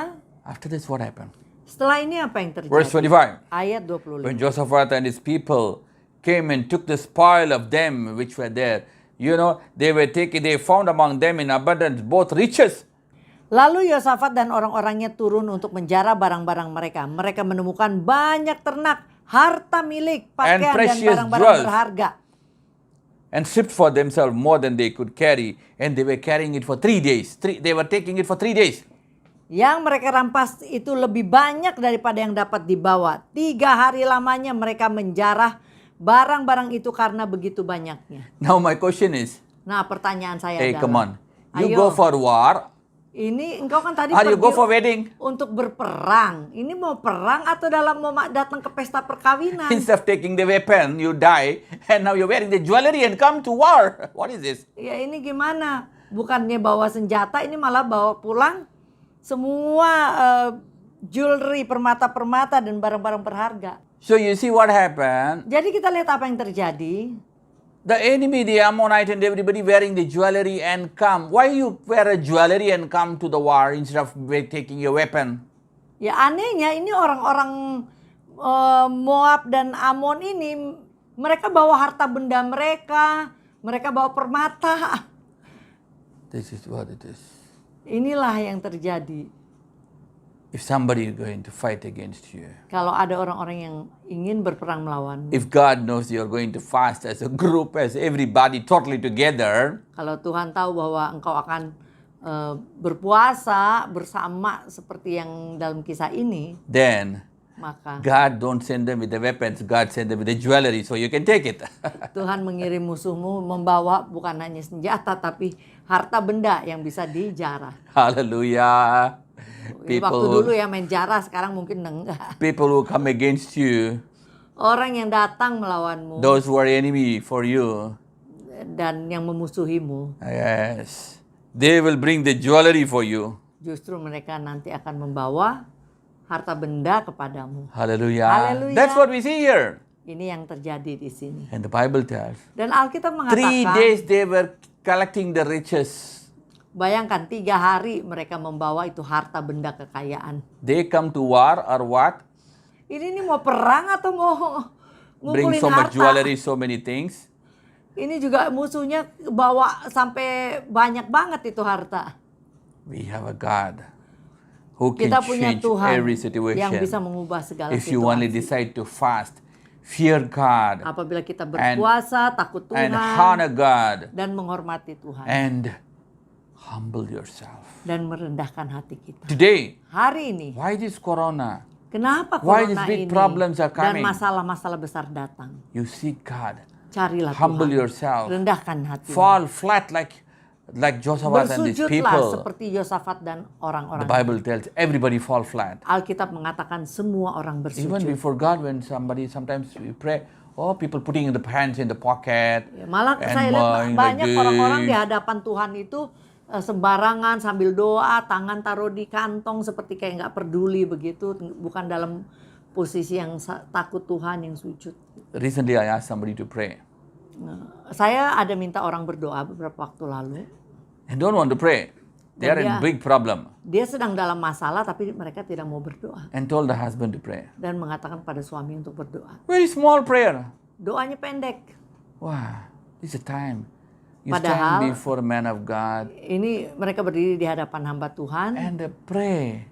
After this, what happened? Setelah ini apa yang terjadi? Verse 25. Ayat 25. When Jehoshaphat and his people came and took the spoil of them which were there, you know, they found among them in abundance both riches. Lalu Yosafat dan orang-orangnya turun untuk menjara barang-barang mereka. Mereka menemukan banyak ternak, harta milik, pakaian dan precious barang-barang jewels. berharga. And stripped for themselves more than they could carry, and they were carrying it for 3 days. They were taking it for 3 days. Yang mereka rampas itu lebih banyak daripada yang dapat dibawa. 3 hari lamanya mereka menjarah barang-barang itu karena begitu banyaknya. Now my question is, Nah, pertanyaan saya hey, adalah, come on, you ayo, go for war, ini engkau kan tadi or you go pergi for wedding? untuk berperang. Ini mau perang atau dalam mau datang ke pesta perkawinan? Instead of taking the weapon, you die, and now you're wearing the jewelry and come to war. What is this? Ya ini gimana? Bukannya bawa senjata, ini malah bawa pulang semua jewelry, permata-permata dan barang-barang berharga. So you see what happened? Jadi kita lihat apa yang terjadi. The enemy, the Ammonite and everybody wearing the jewelry and come. Why you wear a jewelry and come to the war instead of taking your weapon? Ya anehnya ini orang-orang Moab dan Amon ini, mereka bawa harta benda mereka bawa permata. This is what it is. Inilah yang terjadi. If somebody is going to fight against you, Kalau ada orang-orang yang ingin berperang melawanmu, if God knows you're going to fast as a group, as everybody totally together, kalau Tuhan tahu bahwa engkau akan berpuasa bersama seperti yang dalam kisah ini, then maka God don't send them with the weapons, God send them with the jewelry so you can take it. Tuhan mengirim musuhmu membawa bukan hanya senjata tapi harta benda yang bisa dijarah. Hallelujah. Ini waktu dulu ya main jarah, sekarang mungkin enggak. People who come against you, Orang yang datang melawanmu those who are enemy for you, dan yang memusuhimu, yes, they will bring the jewelry for you. justru mereka nanti akan membawa harta benda kepadamu. Hallelujah. Hallelujah. That's what we see here. Ini yang terjadi di sini. And the Bible tells, Dan Alkitab 3 mengatakan, days they were collecting the riches. bayangkan 3 hari mereka membawa itu harta benda kekayaan. They come to war or what? Ini mau perang atau mau Bring ngumpulin so much harta? jewelry, so many things. Ini juga musuhnya bawa sampai banyak banget itu harta. We have a God who can Kita punya change Tuhan every yang bisa situation. mengubah segala If you only situasi. decide to fast, fear God, Apabila kita berpuasa, takut and Tuhan, honor God, dan menghormati Tuhan. and humble yourself. Dan merendahkan hati kita. Today, Hari ini, why this corona? kenapa Why corona these big ini problems are dan coming? masalah-masalah besar datang? You seek God. Carilah Humble Tuhan. yourself. Rendahkan hati. Fall flat like Josaphat and these Bersujudlah people. seperti Yosafat dan The orang-orang. Bible tells everybody fall flat. Alkitab mengatakan semua orang Even bersujud. before God, when sometimes we pray, oh, people putting the hands in the pocket. Ya, malah and saya lihat bowing banyak like orang-orang this. di hadapan Tuhan itu sembarangan sambil doa, tangan taruh di kantong seperti kayak nggak peduli begitu, bukan dalam posisi yang takut Tuhan, yang sujud. Recently, I asked somebody to pray Saya ada minta orang berdoa beberapa waktu lalu. and don't want to pray. They are in dia- big problem Dia sedang dalam masalah tapi mereka tidak mau berdoa and told the husband to pray. dan mengatakan pada suami untuk berdoa. Very small prayer. Doanya pendek. Wow, this is a time. You Padahal- stand before a man of God Ini mereka berdiri di hadapan hamba Tuhan and pray.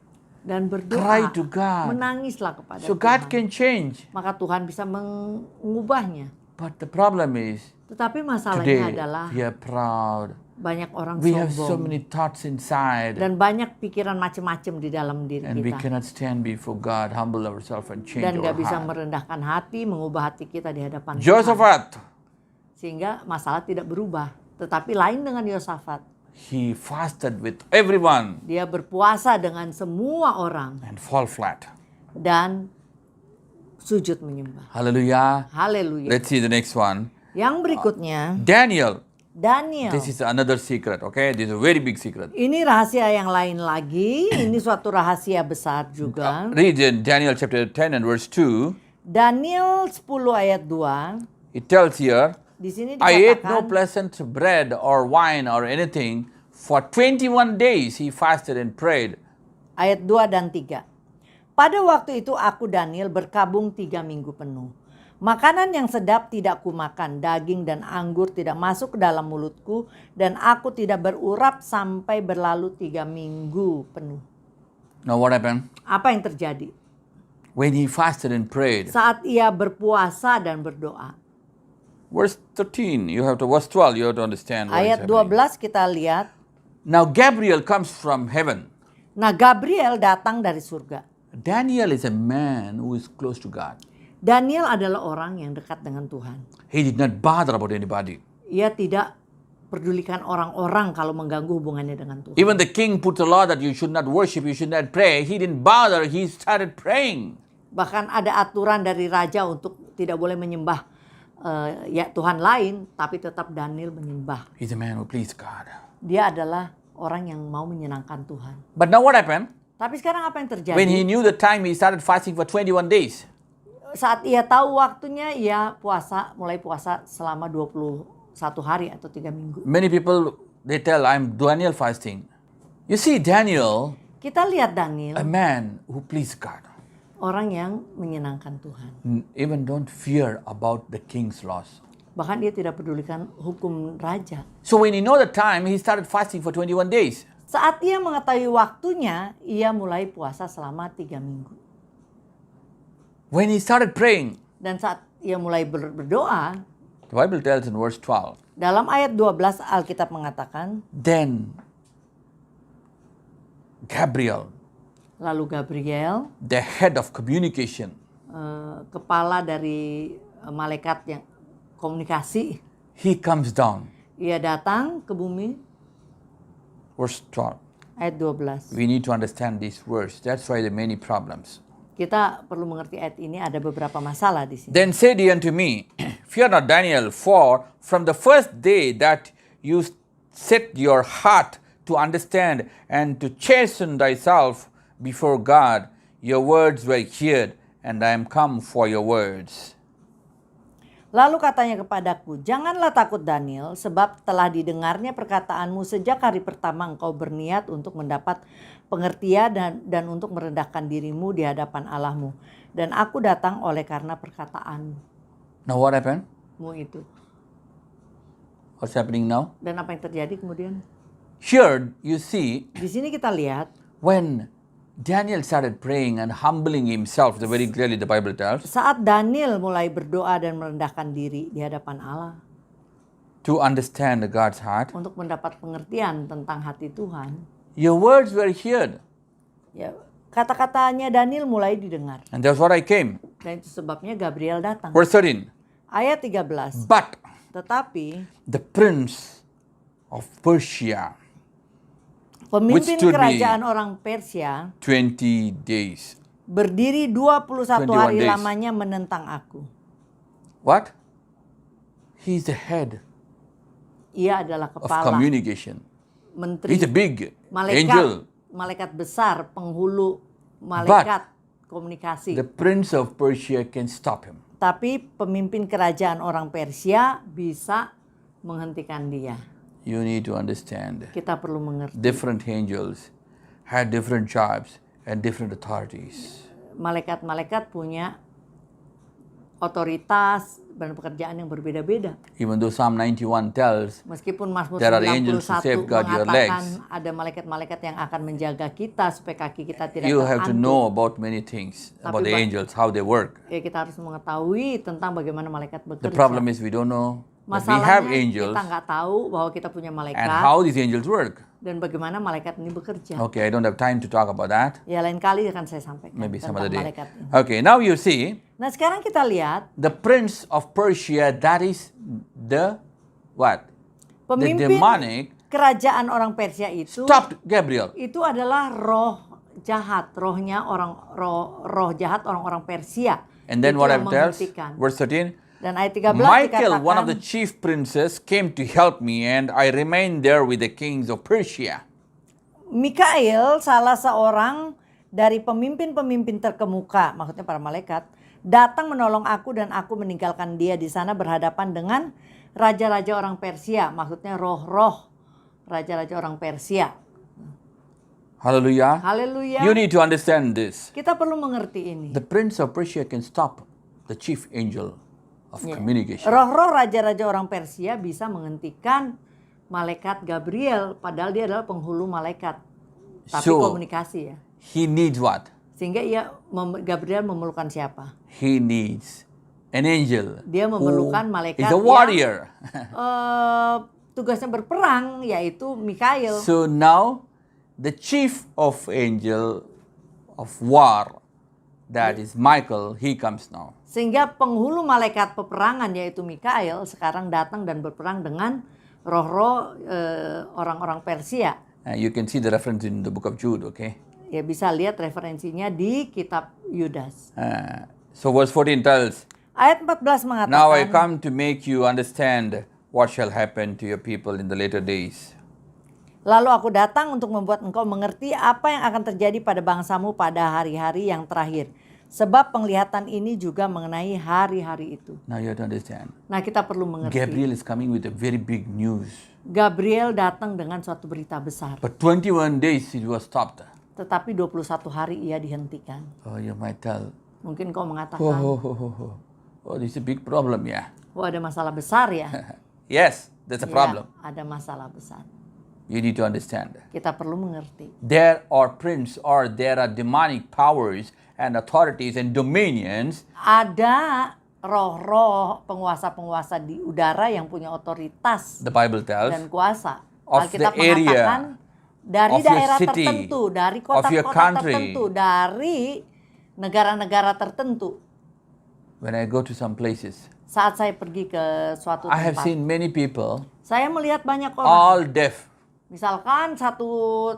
dan berdoa. Cry to God. Menangislah kepada So Tuhan. God can change. Maka Tuhan bisa mengubahnya. But the problem is, Tetapi masalahnya today adalah we are proud. banyak orang We have so sombong many thoughts inside. dan banyak pikiran macam-macam di dalam diri And we kita. cannot stand before God, humble ourselves and change Dan our gak bisa heart. merendahkan hati, mengubah hati kita di hadapan Tuhan. Josaphat, Sehingga masalah tidak berubah. Tetapi lain dengan Yosafat. he fasted with everyone Dia berpuasa dengan semua orang and fall flat. dan sujud menyembah. Hallelujah. Haleluya. Let's see the next one. Yang berikutnya, Daniel. Daniel. This is another secret, okay? This is a very big secret. Ini rahasia yang lain lagi. Ini suatu rahasia besar juga. Read in Daniel chapter 10 and verse 2. Daniel 10 ayat 2. It tells here, Di sini I ate no dikatakan, pleasant bread or wine or anything. For 21 days he fasted and prayed. ayat 2 dan 3. Pada waktu itu aku Daniel berkabung 3 minggu penuh. Makanan yang sedap tidak kumakan, daging dan anggur tidak masuk ke dalam mulutku, dan aku tidak berurap sampai berlalu 3 minggu penuh. Now what happened? Apa yang terjadi? When he fasted and prayed. Saat ia berpuasa dan berdoa. Verse 13, verse 12, you have to understand what is Ayat happening. 12 kita lihat. Now Gabriel comes from heaven. Nah, Gabriel datang dari surga. Daniel is a man who is close to God. Daniel adalah orang yang dekat dengan Tuhan. He did not bother about anybody. Ia tidak pedulikan orang-orang kalau mengganggu hubungannya dengan Tuhan. Even the king put a law that you should not worship, you should not pray. He didn't bother, he started praying. Bahkan ada aturan dari raja untuk tidak boleh menyembah ya Tuhan lain, tapi tetap Daniel menyembah. He's a man who pleased God. Dia adalah orang yang mau menyenangkan Tuhan. But now what happened? Tapi sekarang apa yang terjadi? When he knew the time, he started fasting for 21 days. Saat ia tahu waktunya, ia mulai puasa selama 21 hari atau 3 minggu. Many people, they tell, I'm Daniel fasting. You see, Daniel, Kita lihat Daniel, a man who pleased God, orang yang menyenangkan Tuhan. even don't fear about the king's laws. Bahkan dia tidak pedulikan hukum raja. So when he know the time, he started fasting for 21 days. Saat ia mengetahui waktunya, ia mulai puasa selama 3 minggu. When he started praying, Dan saat ia mulai berdoa, the Bible tells in verse 12, dalam ayat 12 Alkitab mengatakan, then Gabriel, lalu Gabriel, the head of communication, kepala dari malaikat yang komunikasi, he comes down. ia datang ke bumi. Verse 12. Ayat 12. We need to understand this verse. That's why there are many problems. Kita perlu mengerti ayat ini, ada beberapa masalah di sini. Then said he unto me, fear not, Daniel, for from the first day that you set your heart to understand and to chasten thyself before God, your words were heard, and I am come for your words. Lalu katanya kepadaku, janganlah takut Daniel, sebab telah didengarnya perkataanmu sejak hari pertama engkau berniat untuk mendapat pengertian dan untuk merendahkan dirimu di hadapan Allahmu. Dan aku datang oleh karena perkataanmu Now what happened? itu. What's happening now? Dan apa yang terjadi kemudian? Here you see Di sini kita lihat when Daniel started praying and humbling himself, very clearly the Bible tells, saat Daniel mulai berdoa dan merendahkan diri di hadapan Allah to understand God's heart, untuk mendapat pengertian tentang hati Tuhan. your words were heard. Ya, kata-katanya Daniel mulai didengar. And that's what I came. Dan itu sebabnya Gabriel datang. Verse 13. Ayat 13. But Tetapi the prince of Persia, pemimpin withstood me kerajaan orang Persia 20 days. berdiri 21 hari 21 days. lamanya menentang aku. What? He's the head Ia adalah of kepala, communication. menteri, He's a big malaikat, angel. malaikat besar, penghulu, malaikat komunikasi. The prince of Persia can stop him. Tapi pemimpin kerajaan orang Persia bisa menghentikan dia. You need to understand. Kita perlu mengerti. Different angels had different jobs and different authorities. Malaikat-malaikat punya otoritas dan pekerjaan yang berbeda-beda. Even though Psalm 91 tells Meskipun Mazmur there are angels to 91 safeguard your mengatakan legs, ada malaikat-malaikat yang akan menjaga kita supaya kaki kita tidak you have to terantuk. know about many things, about the angels, how they work. Ya, kita harus mengetahui tentang bagaimana malaikat bekerja. The problem is we don't know that we have Masalahnya angels kita nggak tahu bahwa kita punya and malaikat how these angels work. dan bagaimana malaikat ini bekerja. Okay, I don't have time to talk about that. Ya lain kali akan saya sampaikan Maybe some tentang other day. malaikat ini. Okay, now you see Nah sekarang kita lihat the prince of Persia, that is the what? The pemimpin demonic kerajaan orang Persia itu stopped Gabriel. itu adalah roh jahat, rohnya roh jahat orang-orang Persia. And then Itu what yang Bible tells, menghentikan. verse 13, Dan ayat 13 Michael, dikatakan, one of the chief princes, came to help me, and I remained there with the kings of Persia. Mikael, salah seorang dari pemimpin-pemimpin terkemuka, maksudnya para malaikat, datang menolong aku dan aku meninggalkan dia di sana berhadapan dengan raja-raja orang Persia, maksudnya roh-roh raja-raja orang Persia. Hallelujah. Haleluya. You need to understand this. Kita perlu mengerti ini. The prince of Persia can stop the chief angel of communication. Roh-roh raja-raja orang Persia bisa menghentikan malaikat Gabriel, padahal dia adalah penghulu malaikat. Tapi So, komunikasi ya. He needs what? Sehingga Gabriel memerlukan siapa? He needs an angel. Dia memerlukan malaikat is a yang warrior. Tugasnya berperang, yaitu Mikael. So now the chief of angel of war, that is Michael, he comes now. Sehingga penghulu malaikat peperangan yaitu Mikael sekarang datang dan berperang dengan roh-roh orang-orang Persia. You can see the reference in the book of Jude, okay? Ya bisa lihat referensinya di kitab Yudas. So verse 14 tells, Ayat 14 mengatakan, now I come to make you understand what shall happen to your people in the later days. lalu aku datang untuk membuat engkau mengerti apa yang akan terjadi pada bangsamu pada hari-hari yang terakhir. Sebab penglihatan ini juga mengenai hari-hari itu. Now you have to understand. Nah kita perlu mengerti. Gabriel is coming with a very big news. Gabriel datang dengan suatu berita besar. But 21 days it was stopped. Tetapi 21 hari ia dihentikan. Oh, you might tell, Mungkin kau mengatakan, oh, this is a big problem, yeah. oh ada masalah besar ya. Yes, that's a problem. Ya, ada masalah besar. You need to understand. Kita perlu mengerti. There are prince or there are demonic powers and authorities and dominions Ada roh-roh penguasa-penguasa di udara yang punya otoritas the Bible tells dan kuasa. of Alkitab the area, mengatakan dari of your daerah city, tertentu, dari of your kota-kota country. tertentu, dari negara-negara tertentu. when I go to some places. Saat saya pergi ke suatu I have tempat, seen many people saya melihat banyak orang. all deaf Misalkan satu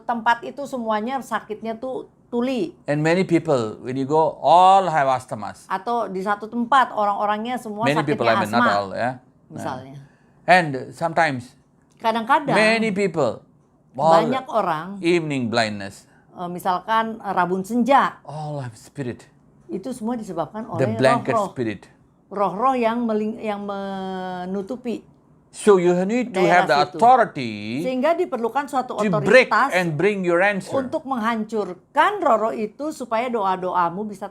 tempat itu semuanya sakitnya tuh tuli. and many people when you go all have asthmas. Atau di satu tempat orang-orangnya semua Many people, I sakitnya mean not asma. all, yeah. Misalnya. And sometimes Kadang-kadang many people all banyak orang, evening blindness, misalkan rabun senja, all have spirit, itu semua disebabkan the oleh blanket roh-roh. spirit. Roh-roh yang menutupi. So you need to have the Daerah situ. authority Sehingga diperlukan suatu to break otoritas and bring your answer. untuk menghancurkan roh-roh itu supaya doa-doamu bisa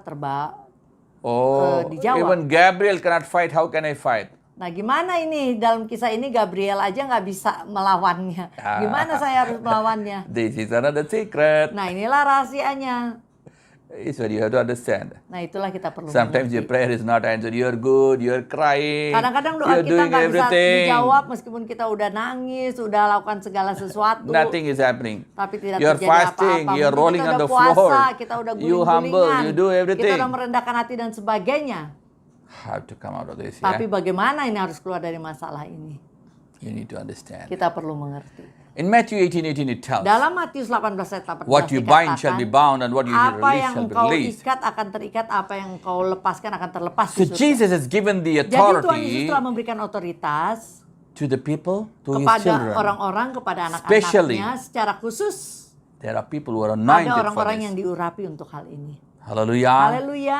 Oh, dijawab. even Gabriel cannot fight. How can I fight? Nah, gimana ini dalam kisah ini Gabriel aja nggak bisa melawannya. Gimana saya harus melawannya? This is another secret. Nah, inilah rahasianya. It's what you have to understand. Nah, itulah kita perlu Sometimes your mengerti. prayer is not answered. You're good, you're crying, Kadang-kadang doa you're kita doing nggak bisa everything. dijawab meskipun kita udah nangis, udah lakukan segala sesuatu. Nothing is happening. Tapi tidak You're terjadi fasting, apa-apa. you're Mungkin rolling kita on udah the floor. puasa, kita udah You humble, guling-gulingan, you do kita everything. udah merendahkan hati dan sebagainya. Have to come out of this, Tapi yeah? bagaimana ini harus keluar dari masalah ini? You need to understand. Kita perlu mengerti. In Matthew 18:18 it tells, Dalam Matius 18 ayat 18 what you bind shall be bound and what you apa release yang shall be engkau released. ikat akan terikat, apa yang engkau lepaskan akan terlepas. So di surga. Jesus has given the Jadi Tuhan Yesus authority telah memberikan otoritas to the people, to his kepada children. orang-orang, kepada Especially, anak-anaknya secara khusus. there are people who are Ada anointed for orang-orang yang this. diurapi untuk hal ini. Hallelujah. Haleluya.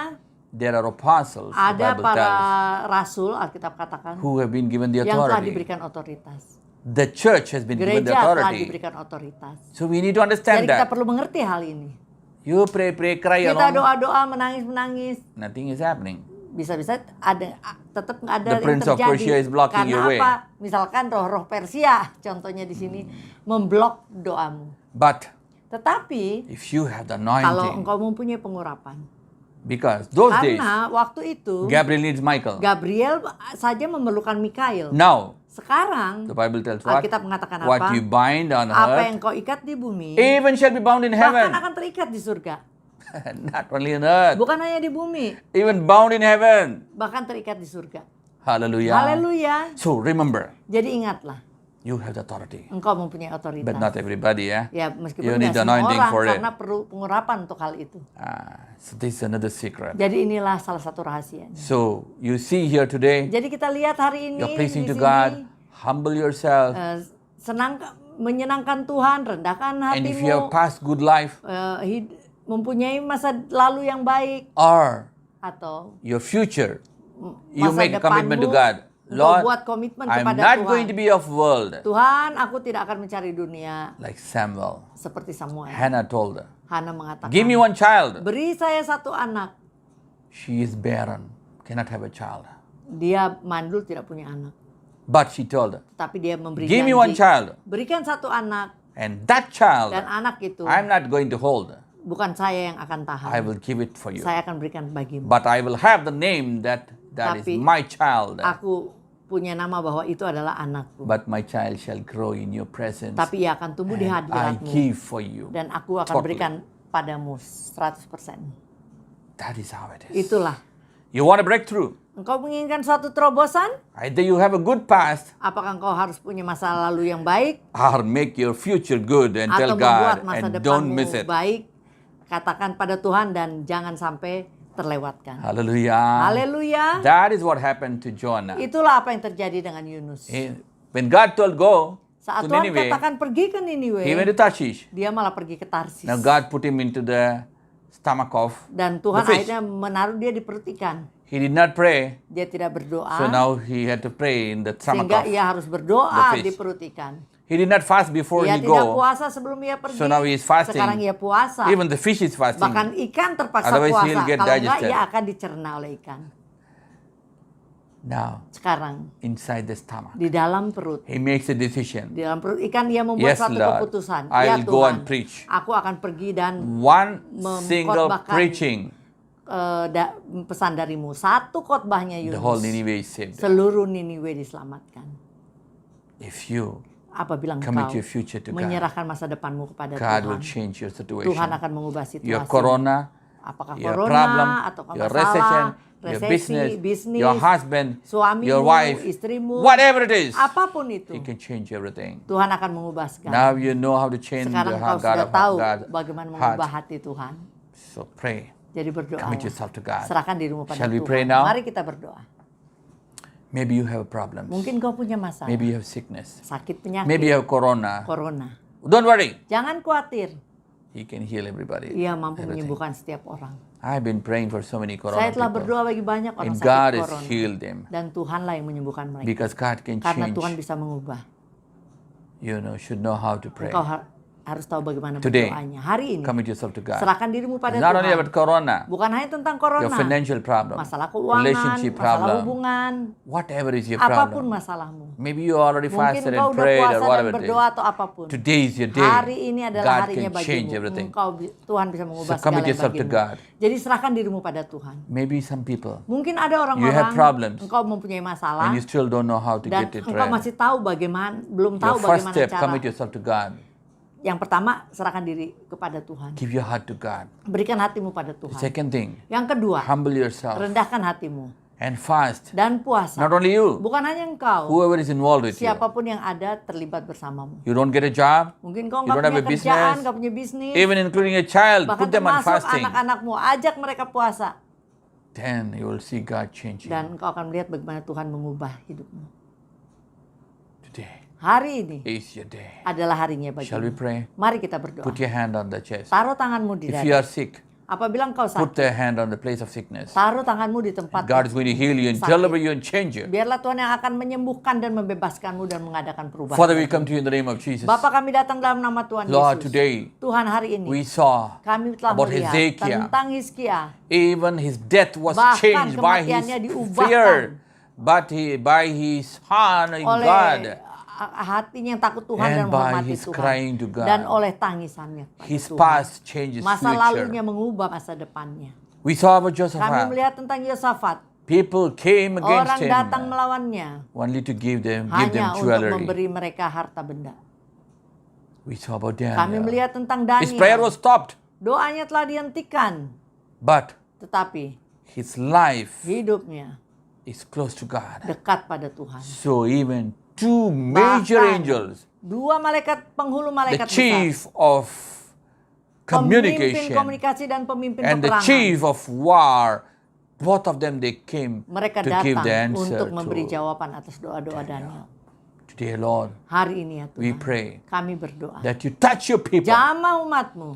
There are apostles, the Ada Bible para tells, rasul, Alkitab katakan, who have been given the yang telah authority. diberikan otoritas. The church has been given the Gereja telah authority. diberikan otoritas. So we need to understand Jadi kita that. perlu mengerti hal ini. You pray, cry Kita alone. doa-doa, menangis-menangis. Nothing is happening. Bisa-bisa tetap ada The yang Prince of terjadi. Persia is blocking Karena your way. apa? Misalkan roh-roh Persia, contohnya di sini, memblok doamu. But Tetapi if you have the kalau anointing, engkau mempunyai pengurapan, because those days karena waktu itu Gabriel needs Michael. Gabriel saja memerlukan Mikail. Now Sekarang the Bible tells what? Alkitab mengatakan What apa? you bind on Apa yang earth, kau ikat di bumi, even shall be bound in bahkan heaven. akan terikat di surga. Not only on earth, Bukan hanya di bumi, even bound in heaven. bahkan terikat di surga. Hallelujah. Haleluya. So remember, Jadi ingatlah, you have the authority, engkau mempunyai otoritas. but not everybody, yeah. Ya, You meskipun need tidak the semua anointing orang for it. karena perlu pengurapan untuk hal itu. So this is another secret. Jadi inilah salah satu rahasianya. So you see here today, Jadi kita lihat hari ini you're pleasing di to sini, God, humble yourself, menyenangkan Tuhan, rendahkan and if you have hatimu, passed good life mempunyai masa lalu yang baik or atau your future, you masa make a commitment to depanmu, God. engkau Lord, buat komitmen I'm kepada not Tuhan. going to be of world. Tuhan, aku tidak akan mencari dunia Like Samuel, seperti Samuel. Hannah told her, Hana mengatakan, give me one child. beri saya satu anak. She is barren, cannot have a child. Dia mandul, tidak punya anak. But she told her, Tapi dia memberi give me janji, one child. berikan satu anak, And that child, dan anak itu I'm not going to hold. bukan saya yang akan tahan. I will give it for you. Saya akan berikan bagimu. But I will have the name that is Tapi my child. Aku punya nama bahwa itu adalah anakku. But my child shall grow in your presence. Tapi ia akan tumbuh di And I hadiratmu. give for you. Dan aku akan Totally. berikan padamu 100%. That is how it is. Itulah. You want a breakthrough? Engkau menginginkan suatu terobosan? Either you have a good past Apakah engkau harus punya masa lalu yang baik? or make your future good and tell Atau membuat God masa and don't miss depanmu it. baik? Katakan pada Tuhan dan jangan sampai terlewatkan. Hallelujah. Haleluya. That is what happened to Jonah. Itulah apa yang terjadi dengan Yunus. When God told go Saat to Tuhan Nineveh, katakan pergi ke Niniwe, he went to Tarshish. dia malah pergi ke Tarsis. Now God put him into the stomach of Dan Tuhan the fish. akhirnya menaruh dia di perut ikan. He did not pray, Dia tidak berdoa, so now he had to pray in the stomach sehingga of. ia harus berdoa the fish. di perut ikan. He did not fast before Ia he tidak go. puasa sebelum ia pergi. So now he is fasting. Sekarang ia puasa. Even the fish is fasting. Bahkan ikan terpaksa Otherwise puasa. he'll get Kalau enggak, digested. ia akan dicerna oleh ikan. Now, Sekarang inside the stomach, di dalam perut, he makes a decision. di dalam perut ikan dia membuat Yes, satu Lord. keputusan. I Ya will go Tuhan, and preach. aku akan pergi dan One single Mengkhotbahkan. preaching, pesan darimu. Satu khotbahnya the whole Yunus. Nineveh is saved. Seluruh Niniwe diselamatkan. If you Apabila commit engkau your future to God, menyerahkan masa depanmu kepada God will Tuhan, change your Tuhan situation. akan mengubah Your situasi. corona, Apakah your corona problem, atau your masalah, recession, your resesi, business, bisnis, your husband, suamimu, your wife, istrimu, whatever it is, apapun itu, He can change everything. Tuhan akan mengubah segala. Now you know how to change Sekarang the kau God sudah of tahu God bagaimana mengubah heart. hati Tuhan. So pray. Jadi berdoa. Commit yourself to God. Serahkan dirimu pada Shall we Tuhan. pray now? Mari kita berdoa. Maybe you have problems. Mungkin kau punya masalah. Maybe you have sickness. Sakit penyakit. Maybe you have corona. Corona. Don't worry. Jangan khawatir. He can heal everybody. Ia mampu Everything. menyembuhkan setiap orang. I've been praying for so many corona Saya telah people. berdoa bagi banyak orang And sakit God has corona. healed them. Dan Tuhanlah yang menyembuhkan mereka. Because God can Karena change. Tuhan bisa mengubah. You should know how to pray. Engkau harus tahu bagaimana Today, berdoanya. Hari ini, commit yourself to God. serahkan dirimu pada It's not only Tuhan. about corona, Bukan hanya tentang your corona. financial problem, Masalah keuangan, relationship masalah problem, hubungan, whatever is your apapun problem. masalahmu. Maybe you already Mungkin fasted engkau and udah prayed or puasa dan whatever it berdoa is. atau apapun. Today is your day. Hari ini adalah God harinya can change bagimu. everything. Tuhan bisa mengubah So commit segala yang yourself to bagimu. God. Jadi serahkan dirimu pada Tuhan. Maybe some people, Mungkin ada You have orang-orang problems. engkau mempunyai masalah and you still don't know how to dan get it engkau right. masih tahu belum tahu Your first bagaimana step, cara. commit yourself to God. Yang pertama, serahkan diri kepada Tuhan. Give your heart to God. Berikan hatimu pada The Tuhan. second thing, Yang kedua, humble yourself rendahkan hatimu and fast. dan puasa. Not only you, Bukan hanya engkau, whoever is involved with you. siapapun yang ada terlibat bersamamu. You don't get a job, Mungkin kau You nggak don't have punya a kerjaan, business, nggak punya bisnis, even including a child, bahkan put them on termasuk fasting. anak-anakmu, ajak mereka puasa. Then you will see God changing Dan engkau akan melihat bagaimana Tuhan mengubah hidupmu. today. Hari ini Is your day. adalah harinya Shall we bagimu. pray? Mari kita berdoa. Put your hand on the chest. Taruh tanganmu di If you dada. are sick, Apabila engkau put sakit, the hand on the place of sickness. taruh tanganmu di tempat God is going to heal you and sakit. deliver you and change you. Biarlah Tuhan yang akan menyembuhkan dan membebaskanmu dan mengadakan perubahan. Father, we come to you in the name of Jesus. Bapa, kami datang dalam nama Tuhan Lord, Yesus. today Tuhan, hari ini we saw kami telah about melihat Hezekiah. tentang Hizkia. Even his death was Bahkan changed by his kematiannya diubahkan. fear, but by his heart in Oleh God. hatinya yang takut Tuhan And dan by menghormati his Tuhan. crying to God. Dan oleh tangisannya kepada His Tuhan. past changes Masa lalunya future. mengubah masa depannya. We saw about Kami Jehoshaphat. melihat tentang Yosafat. People came against Orang datang him melawannya only to give them hanya untuk jewelry. memberi mereka harta benda. We saw about Kami Daniel. melihat tentang His prayer Daniel. was stopped, Doanya telah dihentikan. but Tetapi his life hidupnya is close to God. dekat pada Tuhan. So even two major Bahkan angels, dua penghulu the malaikat chief besar, of pemimpin communication komunikasi dan pemimpin and the peperangan, chief of war, both of them they came mereka to give the datang answer untuk memberi to jawaban atas doa-doa Daniel. today, Lord. Hari ini ya We Tuhan, pray kami berdoa. that you touch your people, Jamah umatmu,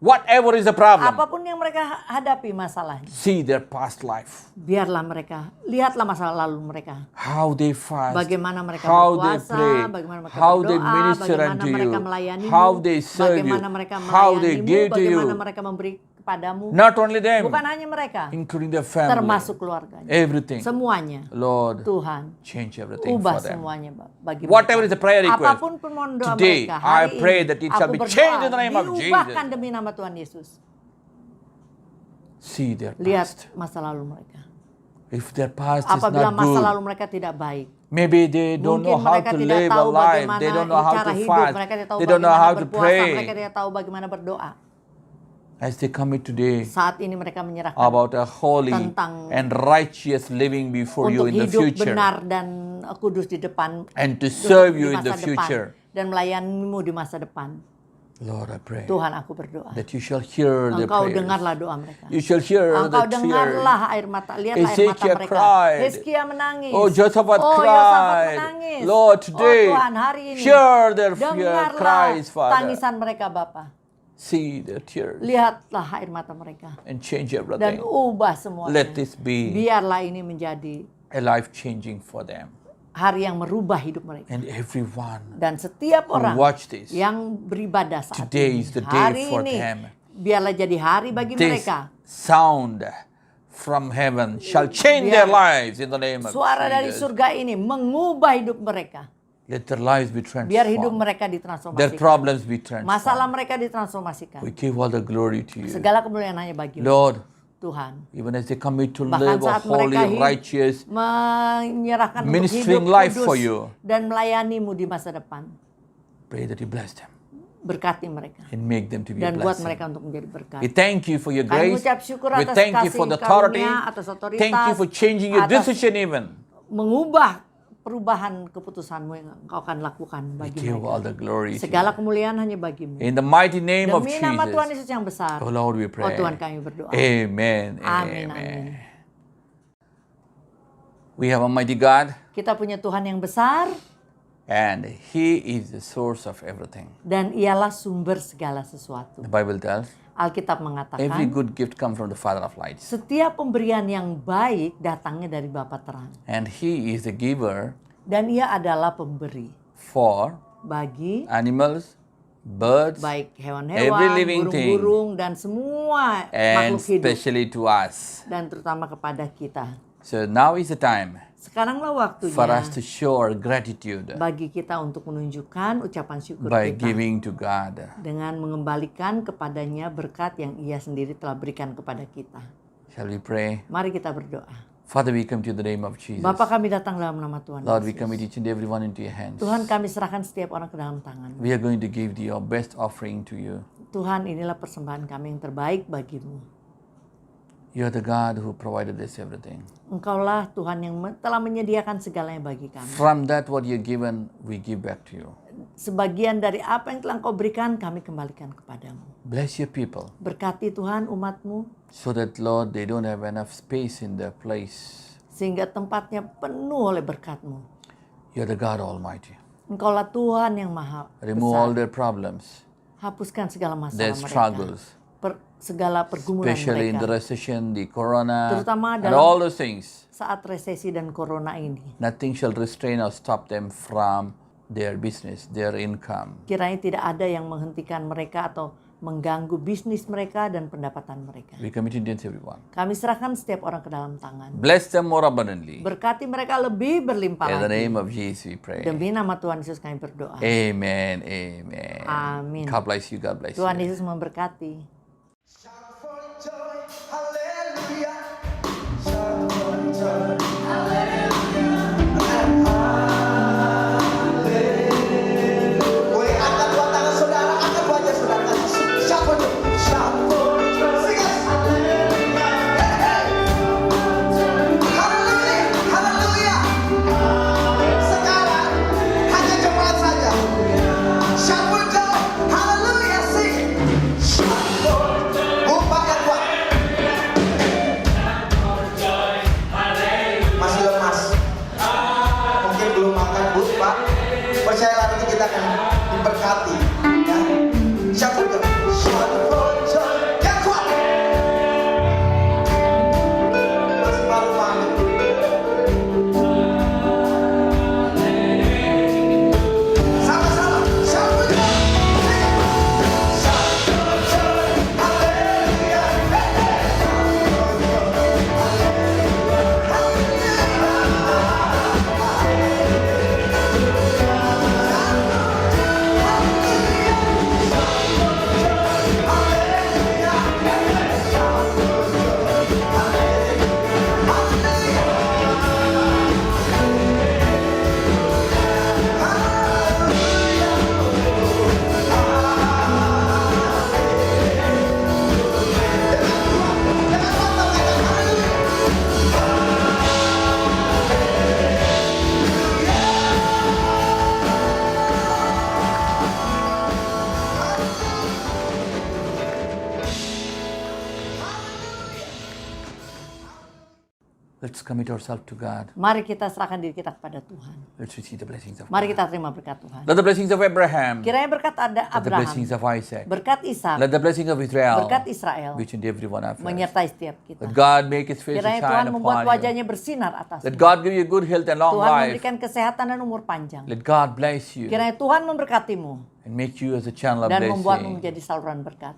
whatever is the problem. apapun yang mereka hadapi masalahnya, See their past life, biarlah mereka, lihatlah masa lalu mereka. how they fast, Bagaimana mereka how they berpuasa, pray, bagaimana mereka how berdoa, they minister bagaimana unto mereka you, melayanimu, how they serve you, bagaimana mereka how they melayanimu, give to bagaimana you. mereka memberi kepadamu. Not only them, Bukan hanya mereka, including their family, termasuk keluarganya. everything. Semuanya, Lord, Tuhan, change everything ubah for them. semuanya bagi Whatever is mereka. the prayer request, Apapun permohonan doa today, mereka, I hari pray ini, that it shall aku be berdoa, changed in the name of diubahkan Jesus. demi nama Tuhan Yesus. See their Lihat past. masa lalu mereka. If their past is Apabila not masa good, lalu mereka tidak baik, maybe they don't know mungkin how mereka to tidak live a tahu life, bagaimana they don't know how cara to hidup, fast, mereka tidak tahu they don't know bagaimana how to berpuasa, mereka pray. tidak tahu bagaimana berdoa. As they commit today Saat ini mereka menyerahkan about a holy tentang and righteous living before you untuk in the hidup future, benar dan kudus di depan, and to serve you di in the masa depan, future. dan melayanimu di masa depan. Lord, I pray Tuhan, aku berdoa. that you shall hear the Engkau prayers. dengarlah doa mereka. You shall hear Engkau the tears. dengarlah air mata, lihatlah air mata Hezekiah mereka. cried. Hizkia menangis. Oh, Jehoshaphat Yosafat cried. menangis. Lord, today, oh Tuhan, hari ini, hear their dengarlah cries, Father. tangisan mereka, Bapa. See their tears Lihatlah air mata mereka. and change Dan everything. ubah semuanya. Let this be Biarlah ini menjadi a life changing for them. hari yang merubah hidup mereka. And everyone Dan setiap who orang watch this, yang beribadah saat today ini, is the hari day for ini, them. biarlah jadi hari bagi This mereka. sound from heaven shall change their lives in the name of Suara dari Jesus. surga ini mengubah hidup mereka. Let their lives be Biar hidup transformed. mereka Their ditransformasikan. problems be Masalah transformed. mereka ditransformasikan. We give all the glory to you. Segala kemuliaan hanya bagi Lord, Tuhan. even as they commit to Bahkan live a saat mereka holy, righteous, menyerahkan untuk ministering hidup life kudus for you. dan melayanimu di masa depan. pray that you bless them Berkati mereka. and make them to be a Dan buat blessing. mereka untuk menjadi berkat. We thank you for your Kami grace. mengucap syukur We atas thank you kasih for the authority. karunia, atas otoritas, Thank you for changing your atas decision even. mengubah perubahan keputusanmu yang engkau akan lakukan We bagi give all mereka. the glory to Segala you. kemuliaan hanya bagimu. In the mighty name of Demi nama Tuhan Jesus. Yesus yang besar. Oh Lord, we Oh pray. Tuhan kami berdoa. Amen. Amin, Amen. amin. We have a mighty God, Kita punya Tuhan yang besar and He is the source of everything. dan ialah sumber segala sesuatu. The Bible tells Alkitab every mengatakan good gift comes from the Father of lights, setiap pemberian yang baik datangnya dari Bapa terang. and He is the giver Dan ia adalah pemberi for bagi animals, birds, baik Every hewan-hewan, living thing. burung-burung dan semua and makhluk hidup. especially to us. Dan terutama kepada kita. So now is the time Sekaranglah waktunya for us to show our gratitude bagi kita untuk menunjukkan ucapan syukur by kita giving to God. dengan mengembalikan kepadanya berkat yang ia sendiri telah berikan kepada kita. Shall we pray? Mari kita berdoa. Father, we come to you in the name of Jesus. Bapa, kami datang dalam nama Tuhan Lord, we Yesus. commit each and every one into your hands. Tuhan, kami serahkan setiap orang ke dalam tangan. We are going to give your best offering to you. Tuhan, inilah persembahan kami yang terbaik bagimu. You are the God who provided us everything. Engkaulah Tuhan yang telah menyediakan segalanya bagi kami. From that what you've given, we give back to you. Sebagian dari apa yang telah Engkau berikan, kami kembalikan kepadamu. Bless your people Berkati Tuhan umat-Mu, so that, Lord, they don't have enough space in their place. sehingga tempatnya penuh oleh berkat-Mu. You are the God Almighty. Engkaulah Tuhan yang maha Remove all besar. their problems, Hapuskan segala masalah their mereka. struggles, Segala pergumulan especially in the mereka. recession, the corona, Terutama and dalam- all those things. Saat resesi dan corona ini. Nothing shall restrain or stop them from their business, their income. Kiranya tidak ada yang menghentikan mereka atau mengganggu bisnis mereka dan pendapatan mereka. We commit Indians everyone. Kami serahkan setiap orang ke dalam tangan. Bless them more abundantly. Berkati mereka lebih berlimpah In the lagi. name of Jesus we pray. Demi nama Tuhan Yesus kami berdoa. Amen. Amen. Amin. God bless you. God bless Tuhan you. Yesus memberkati. Shout for joy, hallelujah. Shout for joy, hallelujah. Boleh angkat dua tangan saudara, angkat wajah saudara. Shout for joy, shout for joy. Sing it. Hallelujah, hallelujah. Sekarang hanya jemaat saja. Shout for joy, hallelujah. Sing it. Shout for joy. Bumbak yang kuat. Masih lemas. Mungkin belum makan, Bu, Pak. Percayalah nanti kita akan diberkati. Ya. Shout for joy. Shout for joy. Yang kuat. Masih malu-malu. Sama-sama. Shout for joy. Shout for joy. Hallelujah. Let's commit ourselves to God. Mari kita serahkan diri kita kepada Tuhan. Let's receive the blessings of Mari God. kita terima berkat Tuhan. Let the blessings of Abraham. Kiranya berkat ada Let the Abraham, blessings of Isaac. berkat Ishak, Let the blessing of Israel. berkat Israel Which in every one of us. menyertai setiap kita. Let God make His face to Kiranya shine Tuhan membuat upon you. wajahnya bersinar atasmu. Let God give you good health and long Tuhan life. memberikan kesehatan dan umur panjang. Let God bless you Kiranya Tuhan memberkatimu and make you as a channel of dan membuatmu blessing. menjadi saluran berkat.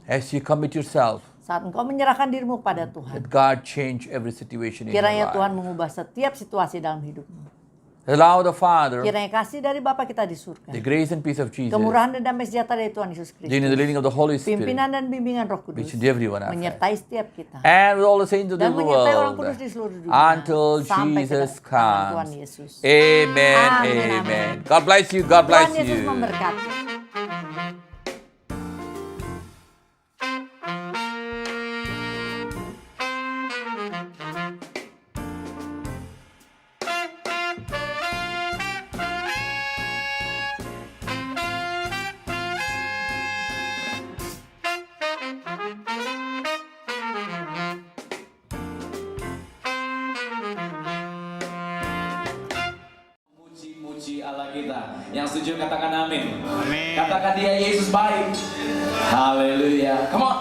As you commit yourself Saat engkau menyerahkan dirimu pada Tuhan, Let God change every situation in your kiranya Tuhan life. mengubah setiap situasi dalam hidupmu. Allow the Father, Kiranya kasih dari Bapa kita di surga, the grace and peace of Jesus, kemurahan dan damai sejahtera dari Tuhan Yesus in the Kristus, leading of the Holy Spirit, pimpinan dan bimbingan Roh Kudus, which everyone has. menyertai setiap kita And with all the saints of the dan menyertai orang world, kudus di seluruh dunia until sampai Jesus kedatangan Tuhan comes. Yesus. Amen, Amin, amen. amin. God bless you, God bless Tuhan Yesus you. memberkati. Muji-muji Allah kita. Yang setuju katakan amin. Katakan dia Yesus baik. Haleluya. Come on.